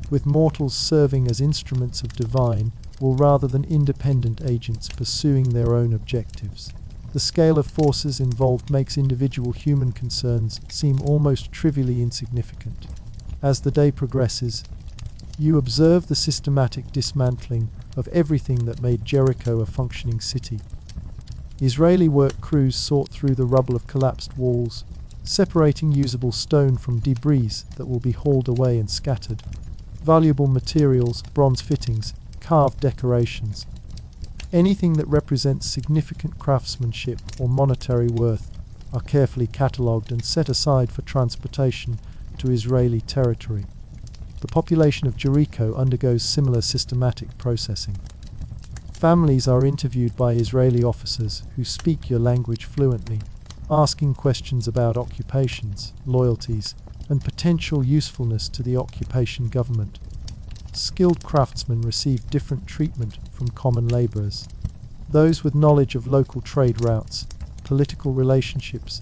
with mortals serving as instruments of divine will rather than independent agents pursuing their own objectives. The scale of forces involved makes individual human concerns seem almost trivially insignificant. As the day progresses, you observe the systematic dismantling of everything that made Jericho a functioning city. Israeli work crews sort through the rubble of collapsed walls, separating usable stone from debris that will be hauled away and scattered. Valuable materials, bronze fittings, carved decorations, anything that represents significant craftsmanship or monetary worth are carefully catalogued and set aside for transportation to Israeli territory. The population of Jericho undergoes similar systematic processing. Families are interviewed by Israeli officers who speak your language fluently, asking questions about occupations, loyalties, and potential usefulness to the occupation government. Skilled craftsmen receive different treatment from common laborers. Those with knowledge of local trade routes, political relationships,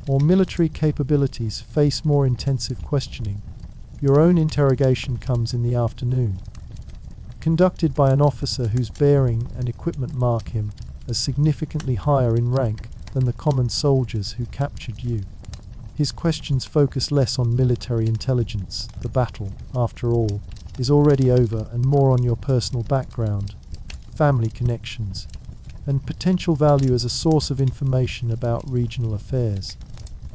or military capabilities face more intensive questioning. Your own interrogation comes in the afternoon, conducted by an officer whose bearing and equipment mark him as significantly higher in rank than the common soldiers who captured you. His questions focus less on military intelligence. The battle, after all, is already over, and more on your personal background, family connections, and potential value as a source of information about regional affairs.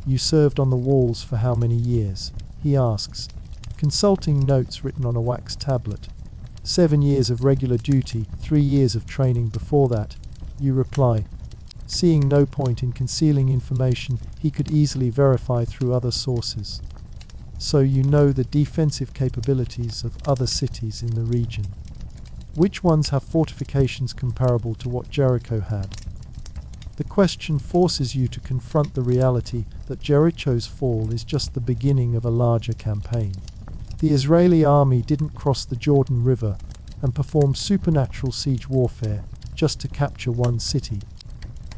You served on the walls for how many years? He asks, consulting notes written on a wax tablet. 7 years of regular duty, 3 years of training before that, you reply, seeing no point in concealing information he could easily verify through other sources. So you know the defensive capabilities of other cities in the region. Which ones have fortifications comparable to what Jericho had? The question forces you to confront the reality that Jericho's fall is just the beginning of a larger campaign. The Israeli army didn't cross the Jordan River and perform supernatural siege warfare just to capture one city.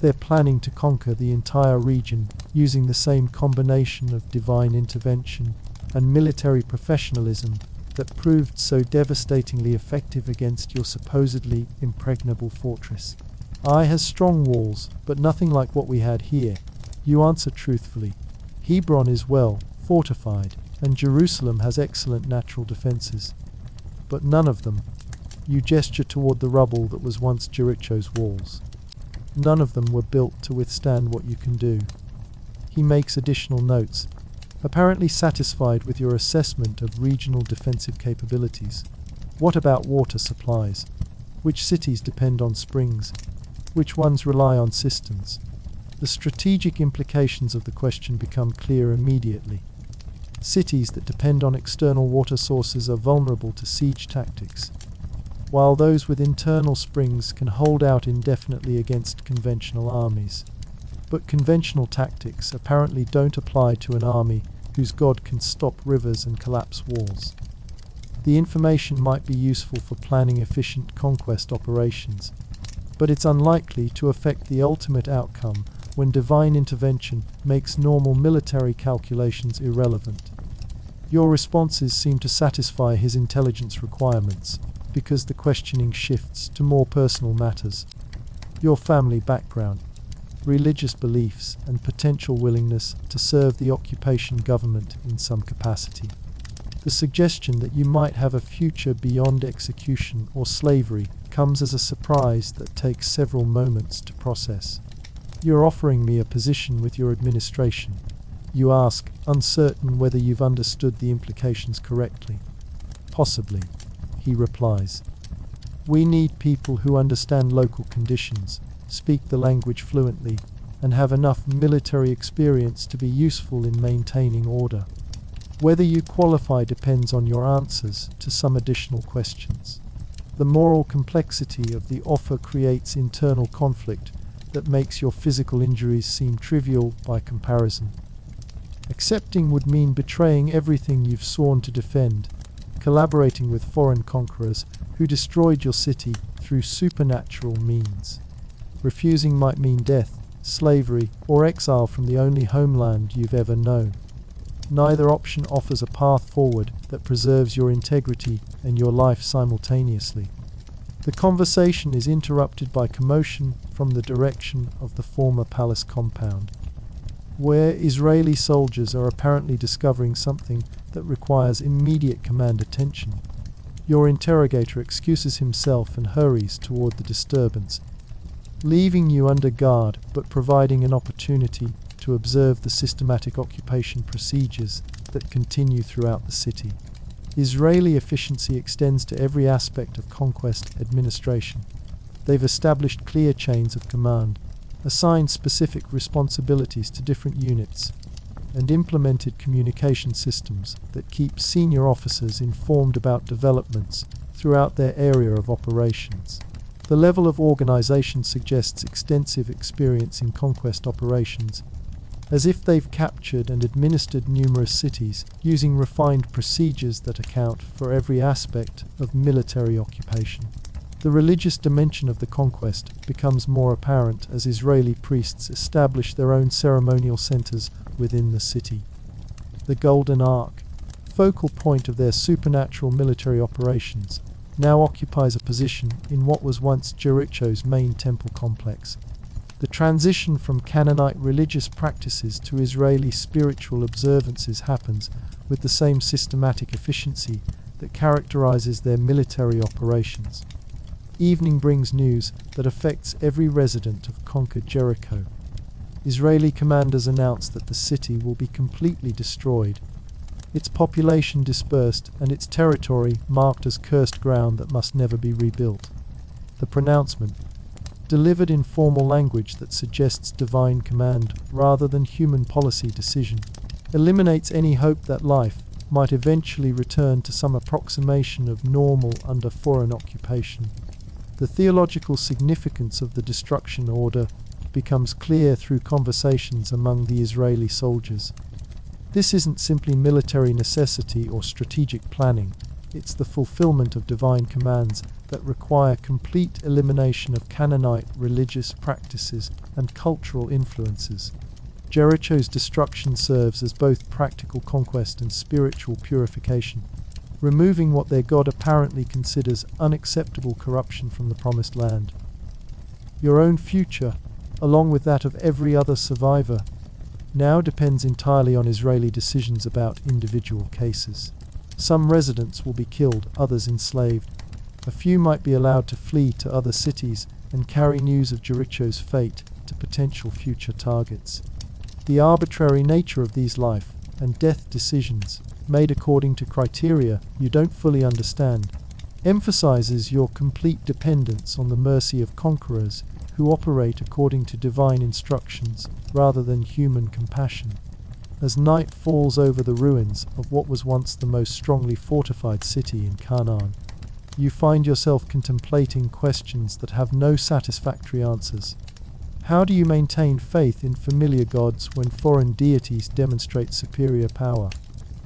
They're planning to conquer the entire region using the same combination of divine intervention and military professionalism that proved so devastatingly effective against your supposedly impregnable fortress. Ai has strong walls, but nothing like what we had here. You answer truthfully. Hebron is well fortified, and Jerusalem has excellent natural defenses. But none of them. You gesture toward the rubble that was once Jericho's walls. None of them were built to withstand what you can do. He makes additional notes, apparently satisfied with your assessment of regional defensive capabilities. What about water supplies? Which cities depend on springs? Which ones rely on cisterns? The strategic implications of the question become clear immediately. Cities that depend on external water sources are vulnerable to siege tactics, while those with internal springs can hold out indefinitely against conventional armies. But conventional tactics apparently don't apply to an army whose god can stop rivers and collapse walls. The information might be useful for planning efficient conquest operations, but it's unlikely to affect the ultimate outcome when divine intervention makes normal military calculations irrelevant. Your responses seem to satisfy his intelligence requirements, because the questioning shifts to more personal matters. Your family background, religious beliefs, and potential willingness to serve the occupation government in some capacity. The suggestion that you might have a future beyond execution or slavery comes as a surprise that takes several moments to process. You're offering me a position with your administration. You ask, uncertain whether you've understood the implications correctly. Possibly, he replies. We need people who understand local conditions, speak the language fluently, and have enough military experience to be useful in maintaining order. Whether you qualify depends on your answers to some additional questions. The moral complexity of the offer creates internal conflict that makes your physical injuries seem trivial by comparison. Accepting would mean betraying everything you've sworn to defend, collaborating with foreign conquerors who destroyed your city through supernatural means. Refusing might mean death, slavery, or exile from the only homeland you've ever known. Neither option offers a path forward that preserves your integrity and your life simultaneously. The conversation is interrupted by commotion from the direction of the former palace compound, where Israeli soldiers are apparently discovering something that requires immediate command attention. Your interrogator excuses himself and hurries toward the disturbance, leaving you under guard but providing an opportunity to observe the systematic occupation procedures that continue throughout the city. Israeli efficiency extends to every aspect of conquest administration. They've established clear chains of command, assigned specific responsibilities to different units, and implemented communication systems that keep senior officers informed about developments throughout their area of operations. The level of organization suggests extensive experience in conquest operations, as if they've captured and administered numerous cities using refined procedures that account for every aspect of military occupation. The religious dimension of the conquest becomes more apparent as Israeli priests establish their own ceremonial centers within the city. The Golden Ark, focal point of their supernatural military operations, now occupies a position in what was once Jericho's main temple complex. The transition from Canaanite religious practices to Israeli spiritual observances happens with the same systematic efficiency that characterizes their military operations. Evening brings news that affects every resident of conquered Jericho. Israeli commanders announce that the city will be completely destroyed, its population dispersed, and its territory marked as cursed ground that must never be rebuilt. The pronouncement, delivered in formal language that suggests divine command rather than human policy decision, eliminates any hope that life might eventually return to some approximation of normal under foreign occupation. The theological significance of the destruction order becomes clear through conversations among the Israeli soldiers. This isn't simply military necessity or strategic planning, it's the fulfillment of divine commands that require complete elimination of Canaanite religious practices and cultural influences. Jericho's destruction serves as both practical conquest and spiritual purification, removing what their God apparently considers unacceptable corruption from the promised land. Your own future, along with that of every other survivor, now depends entirely on Israeli decisions about individual cases. Some residents will be killed, others enslaved. A few might be allowed to flee to other cities and carry news of Jericho's fate to potential future targets. The arbitrary nature of these life and death decisions, made according to criteria you don't fully understand, emphasizes your complete dependence on the mercy of conquerors who operate according to divine instructions rather than human compassion. As night falls over the ruins of what was once the most strongly fortified city in Canaan, you find yourself contemplating questions that have no satisfactory answers. How do you maintain faith in familiar gods when foreign deities demonstrate superior power?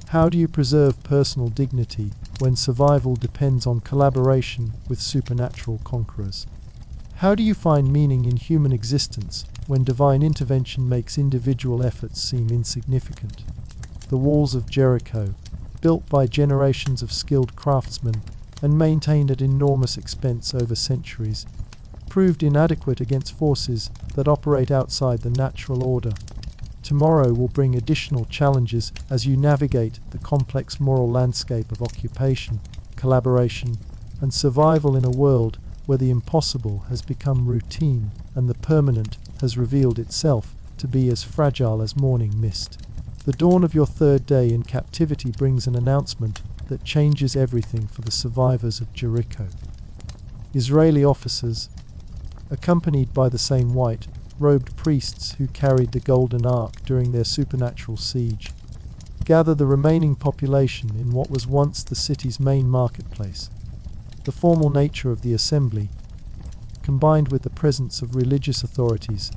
How do you preserve personal dignity when survival depends on collaboration with supernatural conquerors? How do you find meaning in human existence when divine intervention makes individual efforts seem insignificant? The walls of Jericho, built by generations of skilled craftsmen and maintained at enormous expense over centuries, proved inadequate against forces that operate outside the natural order. Tomorrow will bring additional challenges as you navigate the complex moral landscape of occupation, collaboration, and survival in a world where the impossible has become routine and the permanent has revealed itself to be as fragile as morning mist. The dawn of your third day in captivity brings an announcement that changes everything for the survivors of Jericho. Israeli officers, accompanied by the same white-robed priests who carried the Golden Ark during their supernatural siege, gather the remaining population in what was once the city's main marketplace. The formal nature of the assembly, combined with the presence of religious authorities,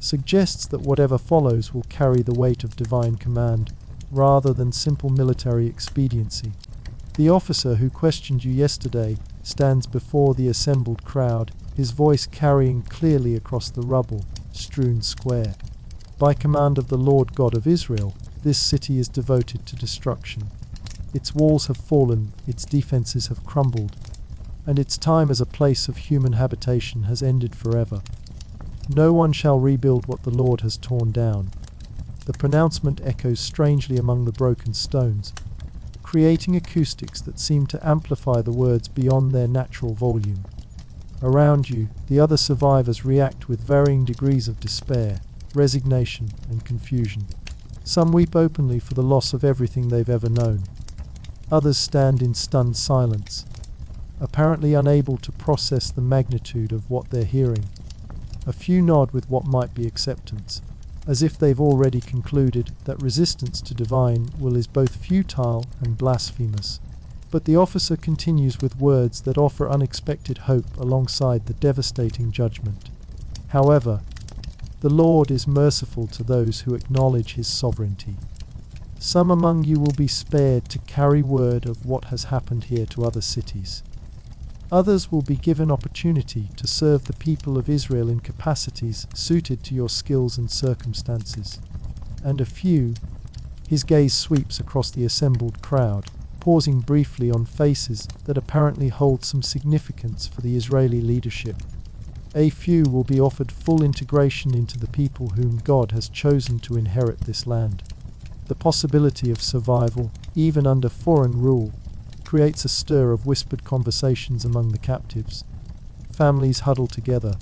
suggests that whatever follows will carry the weight of divine command, rather than simple military expediency. The officer who questioned you yesterday stands before the assembled crowd, his voice carrying clearly across the rubble-strewn square. By command of the Lord God of Israel, this city is devoted to destruction. Its walls have fallen, its defenses have crumbled, and its time as a place of human habitation has ended forever. No one shall rebuild what the Lord has torn down. The pronouncement echoes strangely among the broken stones, creating acoustics that seem to amplify the words beyond their natural volume. Around you, the other survivors react with varying degrees of despair, resignation, and confusion. Some weep openly for the loss of everything they've ever known. Others stand in stunned silence, apparently unable to process the magnitude of what they're hearing. A few nod with what might be acceptance, as if they've already concluded that resistance to divine will is both futile and blasphemous. But the officer continues with words that offer unexpected hope alongside the devastating judgment. However, the Lord is merciful to those who acknowledge his sovereignty. Some among you will be spared to carry word of what has happened here to other cities. Others will be given opportunity to serve the people of Israel in capacities suited to your skills and circumstances. And a few, his gaze sweeps across the assembled crowd, pausing briefly on faces that apparently hold some significance for the Israeli leadership. A few will be offered full integration into the people whom God has chosen to inherit this land. The possibility of survival, even under foreign rule, creates a stir of whispered conversations among the captives. Families huddle together,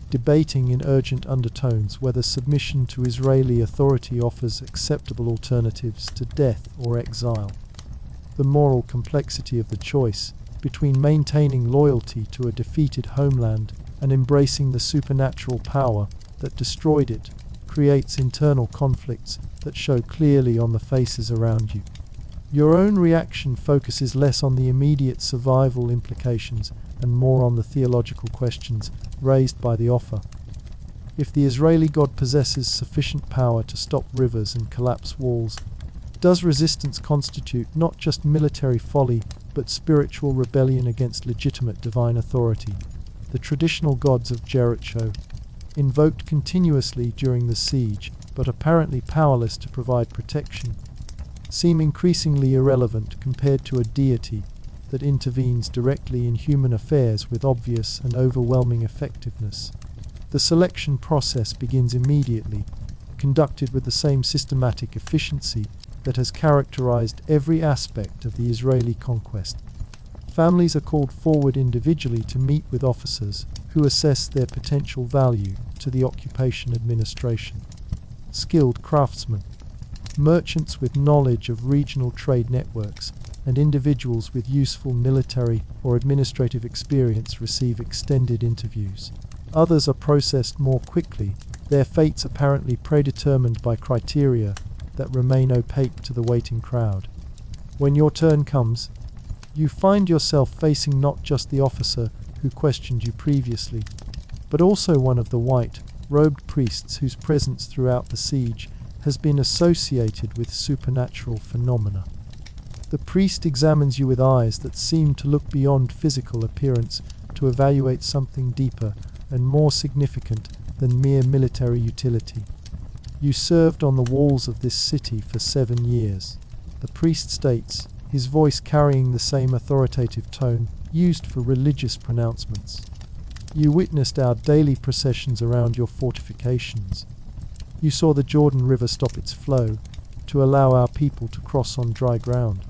debating in urgent undertones whether submission to Israeli authority offers acceptable alternatives to death or exile. The moral complexity of the choice between maintaining loyalty to a defeated homeland and embracing the supernatural power that destroyed it creates internal conflicts that show clearly on the faces around you. Your own reaction focuses less on the immediate survival implications and more on the theological questions raised by the offer. If the Israeli God possesses sufficient power to stop rivers and collapse walls, does resistance constitute not just military folly but spiritual rebellion against legitimate divine authority? The traditional gods of Jericho, invoked continuously during the siege but apparently powerless to provide protection, seem increasingly irrelevant compared to a deity that intervenes directly in human affairs with obvious and overwhelming effectiveness. The selection process begins immediately, conducted with the same systematic efficiency that has characterized every aspect of the Israeli conquest. Families are called forward individually to meet with officers who assess their potential value to the occupation administration. Skilled craftsmen, merchants with knowledge of regional trade networks, and individuals with useful military or administrative experience receive extended interviews. Others are processed more quickly, their fates apparently predetermined by criteria that remain opaque to the waiting crowd. When your turn comes, you find yourself facing not just the officer who questioned you previously, but also one of the white-robed priests whose presence throughout the siege has been associated with supernatural phenomena. The priest examines you with eyes that seem to look beyond physical appearance to evaluate something deeper and more significant than mere military utility. You served on the walls of this city for 7 years, the priest states, his voice carrying the same authoritative tone used for religious pronouncements. You witnessed our daily processions around your fortifications. You saw the Jordan River stop its flow to allow our people to cross on dry ground.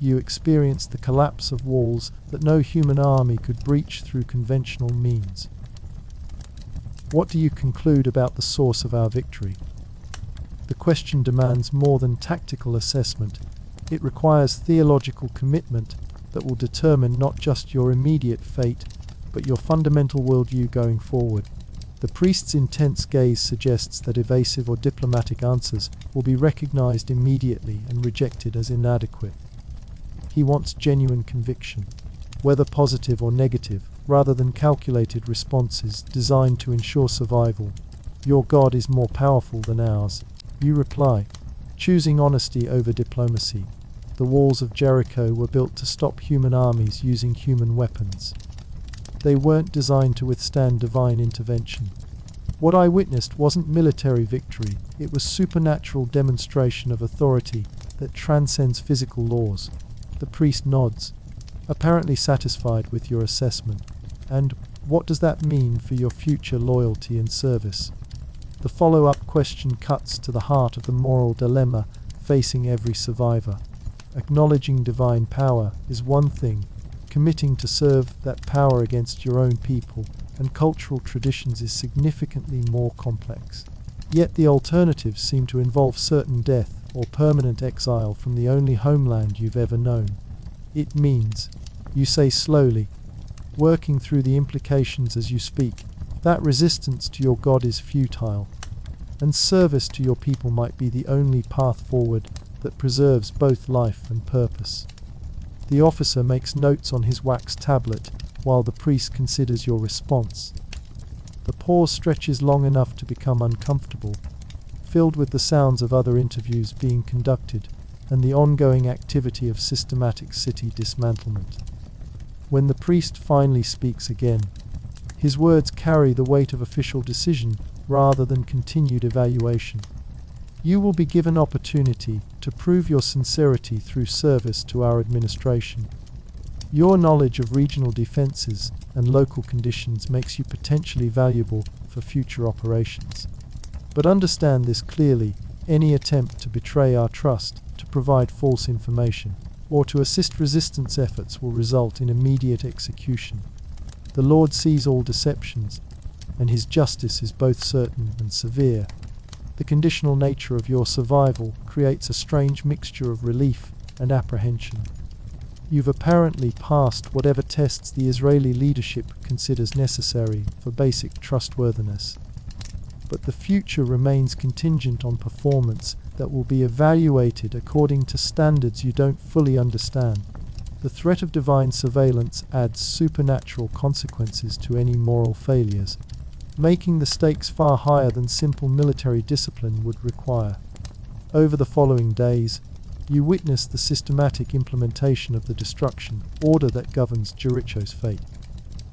You experienced the collapse of walls that no human army could breach through conventional means. What do you conclude about the source of our victory? The question demands more than tactical assessment. It requires theological commitment that will determine not just your immediate fate, but your fundamental worldview going forward. The priest's intense gaze suggests that evasive or diplomatic answers will be recognized immediately and rejected as inadequate. He wants genuine conviction, whether positive or negative, rather than calculated responses designed to ensure survival. Your God is more powerful than ours. You reply, choosing honesty over diplomacy. The walls of Jericho were built to stop human armies using human weapons. They weren't designed to withstand divine intervention. What I witnessed wasn't military victory, it was supernatural demonstration of authority that transcends physical laws. The priest nods, apparently satisfied with your assessment. And what does that mean for your future loyalty and service? The follow-up question cuts to the heart of the moral dilemma facing every survivor. Acknowledging divine power is one thing. Committing to serve that power against your own people and cultural traditions is significantly more complex. Yet the alternatives seem to involve certain death or permanent exile from the only homeland you've ever known. It means, you say slowly, working through the implications as you speak, that resistance to your God is futile, and service to your people might be the only path forward that preserves both life and purpose. The officer makes notes on his wax tablet while the priest considers your response. The pause stretches long enough to become uncomfortable, filled with the sounds of other interviews being conducted and the ongoing activity of systematic city dismantlement. When the priest finally speaks again, his words carry the weight of official decision rather than continued evaluation. You will be given opportunity to prove your sincerity through service to our administration. Your knowledge of regional defenses and local conditions makes you potentially valuable for future operations. But understand this clearly, any attempt to betray our trust, to provide false information, or to assist resistance efforts will result in immediate execution. The Lord sees all deceptions, and his justice is both certain and severe. The conditional nature of your survival creates a strange mixture of relief and apprehension. You've apparently passed whatever tests the Israeli leadership considers necessary for basic trustworthiness. But the future remains contingent on performance that will be evaluated according to standards you don't fully understand. The threat of divine surveillance adds supernatural consequences to any moral failures, making the stakes far higher than simple military discipline would require. Over the following days, you witness the systematic implementation of the destruction order that governs Jericho's fate.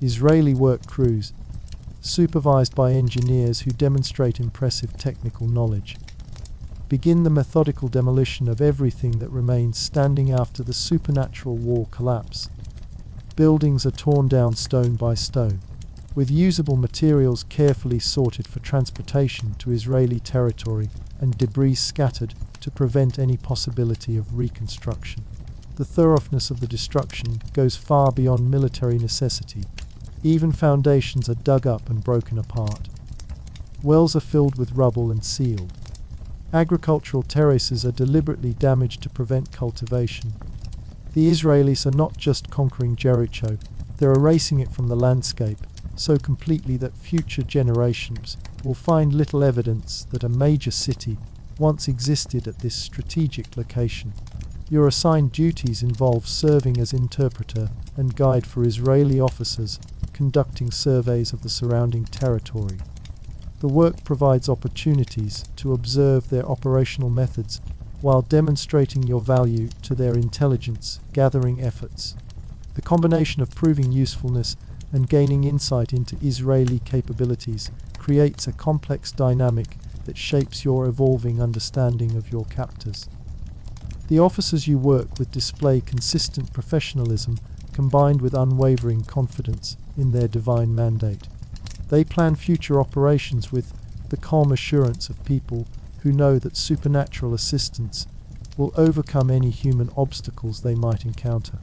Israeli work crews, supervised by engineers who demonstrate impressive technical knowledge, begin the methodical demolition of everything that remains standing after the supernatural wall collapse. Buildings are torn down stone by stone, with usable materials carefully sorted for transportation to Israeli territory and debris scattered to prevent any possibility of reconstruction. The thoroughness of the destruction goes far beyond military necessity. Even foundations are dug up and broken apart. Wells are filled with rubble and sealed. Agricultural terraces are deliberately damaged to prevent cultivation. The Israelis are not just conquering Jericho, they're erasing it from the landscape, so completely that future generations will find little evidence that a major city once existed at this strategic location. Your assigned duties involve serving as interpreter and guide for Israeli officers conducting surveys of the surrounding territory. The work provides opportunities to observe their operational methods while demonstrating your value to their intelligence-gathering efforts. The combination of proving usefulness and gaining insight into Israeli capabilities creates a complex dynamic that shapes your evolving understanding of your captors. The officers you work with display consistent professionalism combined with unwavering confidence in their divine mandate. They plan future operations with the calm assurance of people who know that supernatural assistance will overcome any human obstacles they might encounter.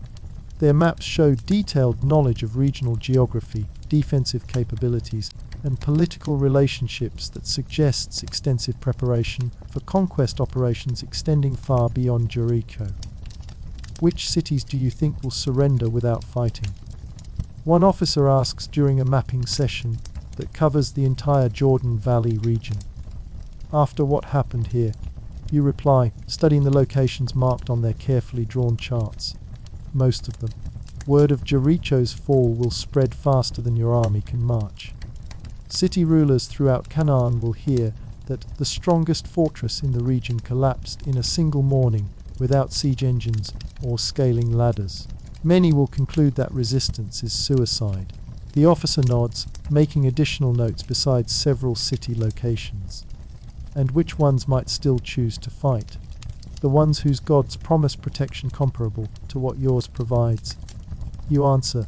Their maps show detailed knowledge of regional geography, defensive capabilities, and political relationships that suggests extensive preparation for conquest operations extending far beyond Jericho. Which cities do you think will surrender without fighting? One officer asks during a mapping session that covers the entire Jordan Valley region. After what happened here, you reply, studying the locations marked on their carefully drawn charts. Most of them. Word of Jericho's fall will spread faster than your army can march. City rulers throughout Canaan will hear that the strongest fortress in the region collapsed in a single morning without siege engines or scaling ladders. Many will conclude that resistance is suicide. The officer nods, making additional notes besides several city locations. And which ones might still choose to fight? The ones whose gods promise protection comparable to what yours provides. You answer,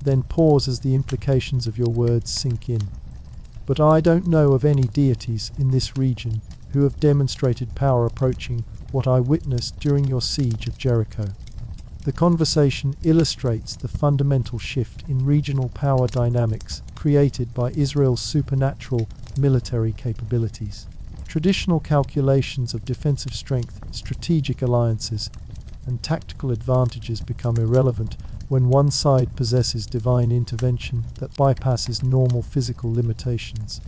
then pause as the implications of your words sink in. But I don't know of any deities in this region who have demonstrated power approaching what I witnessed during your siege of Jericho. The conversation illustrates the fundamental shift in regional power dynamics created by Israel's supernatural military capabilities. Traditional calculations of defensive strength, strategic alliances, and tactical advantages become irrelevant when one side possesses divine intervention that bypasses normal physical limitations.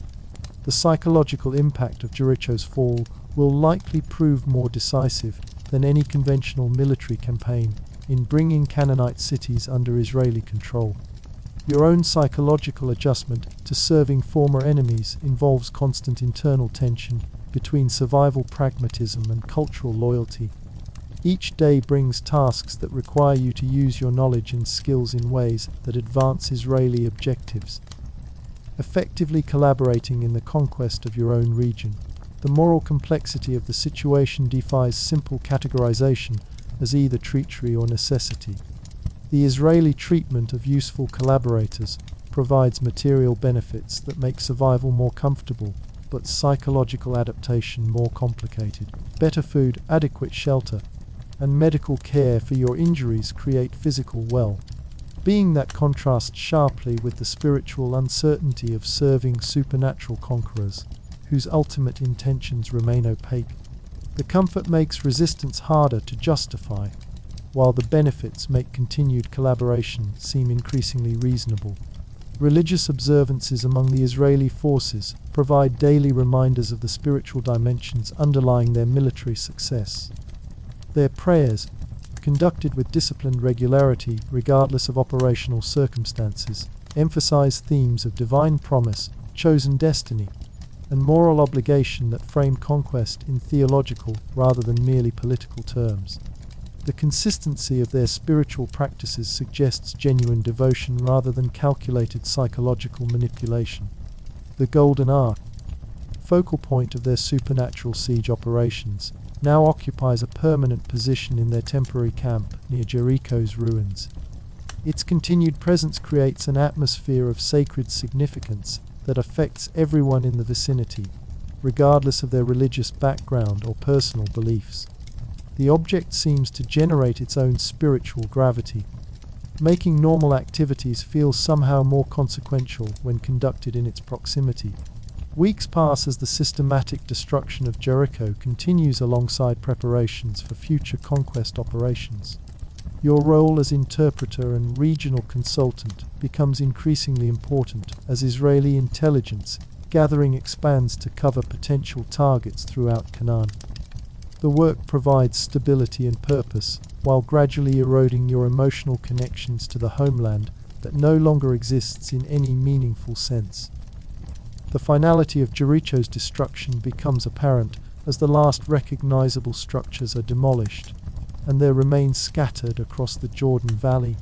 The psychological impact of Jericho's fall will likely prove more decisive than any conventional military campaign in bringing Canaanite cities under Israeli control. Your own psychological adjustment to serving former enemies involves constant internal tension between survival pragmatism and cultural loyalty. Each day brings tasks that require you to use your knowledge and skills in ways that advance Israeli objectives, effectively collaborating in the conquest of your own region. The moral complexity of the situation defies simple categorization as either treachery or necessity. The Israeli treatment of useful collaborators provides material benefits that make survival more comfortable, but psychological adaptation more complicated. Better food, adequate shelter, and medical care for your injuries create physical well-being that contrasts sharply with the spiritual uncertainty of serving supernatural conquerors, whose ultimate intentions remain opaque. The comfort makes resistance harder to justify, while the benefits make continued collaboration seem increasingly reasonable. Religious observances among the Israeli forces provide daily reminders of the spiritual dimensions underlying their military success. Their prayers, conducted with disciplined regularity regardless of operational circumstances, emphasize themes of divine promise, chosen destiny, and moral obligation that frame conquest in theological rather than merely political terms. The consistency of their spiritual practices suggests genuine devotion rather than calculated psychological manipulation. The Golden Ark, focal point of their supernatural siege operations, now occupies a permanent position in their temporary camp near Jericho's ruins. Its continued presence creates an atmosphere of sacred significance that affects everyone in the vicinity, regardless of their religious background or personal beliefs. The object seems to generate its own spiritual gravity, making normal activities feel somehow more consequential when conducted in its proximity. Weeks pass as the systematic destruction of Jericho continues alongside preparations for future conquest operations. Your role as interpreter and regional consultant becomes increasingly important as Israeli intelligence gathering expands to cover potential targets throughout Canaan. The work provides stability and purpose, while gradually eroding your emotional connections to the homeland that no longer exists in any meaningful sense. The finality of Jericho's destruction becomes apparent as the last recognizable structures are demolished, and their remains scattered across the Jordan Valley,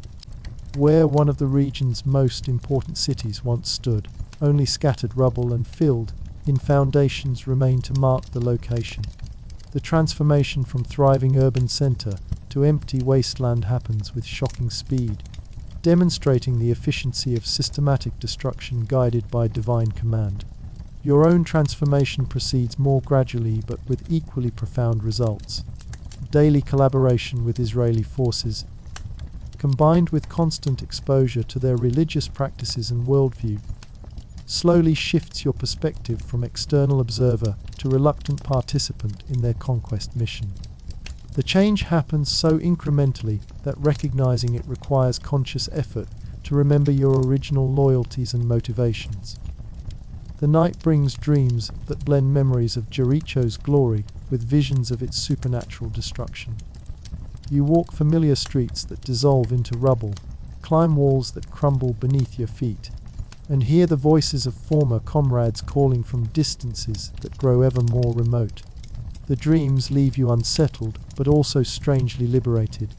where one of the region's most important cities once stood. Only scattered rubble and filled-in foundations remain to mark the location. The transformation from thriving urban center to empty wasteland happens with shocking speed, demonstrating the efficiency of systematic destruction guided by divine command. Your own transformation proceeds more gradually but with equally profound results. Daily collaboration with Israeli forces, combined with constant exposure to their religious practices and worldview, slowly shifts your perspective from external observer to reluctant participant in their conquest mission. The change happens so incrementally that recognizing it requires conscious effort to remember your original loyalties and motivations. The night brings dreams that blend memories of Jericho's glory with visions of its supernatural destruction. You walk familiar streets that dissolve into rubble, climb walls that crumble beneath your feet, and hear the voices of former comrades calling from distances that grow ever more remote. The dreams leave you unsettled, but also strangely liberated,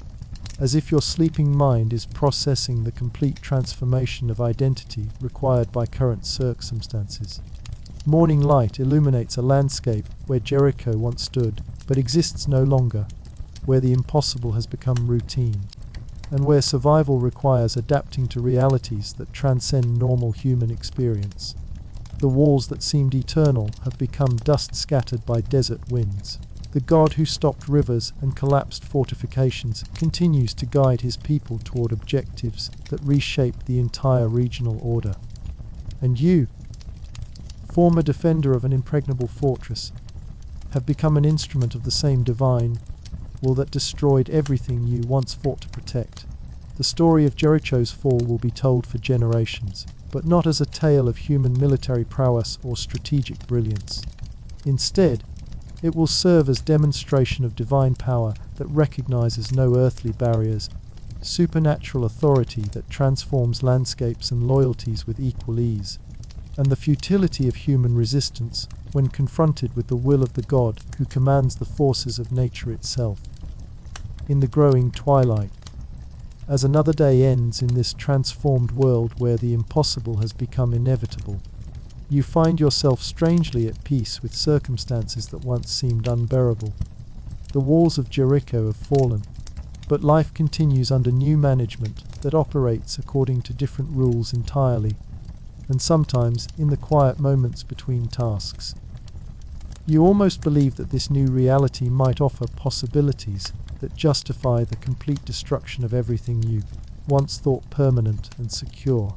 as if your sleeping mind is processing the complete transformation of identity required by current circumstances. Morning light illuminates a landscape where Jericho once stood, but exists no longer, where the impossible has become routine, and where survival requires adapting to realities that transcend normal human experience. The walls that seemed eternal have become dust scattered by desert winds. The God who stopped rivers and collapsed fortifications continues to guide his people toward objectives that reshape the entire regional order. And you, former defender of an impregnable fortress, have become an instrument of the same divine will that destroyed everything you once fought to protect. The story of Jericho's fall will be told for generations, but not as a tale of human military prowess or strategic brilliance. Instead, it will serve as demonstration of divine power that recognizes no earthly barriers, supernatural authority that transforms landscapes and loyalties with equal ease, and the futility of human resistance when confronted with the will of the God who commands the forces of nature itself. In the growing twilight, as another day ends in this transformed world where the impossible has become inevitable, you find yourself strangely at peace with circumstances that once seemed unbearable. The walls of Jericho have fallen, but life continues under new management that operates according to different rules entirely, and sometimes in the quiet moments between tasks. You almost believe that this new reality might offer possibilities that justify the complete destruction of everything you once thought permanent and secure.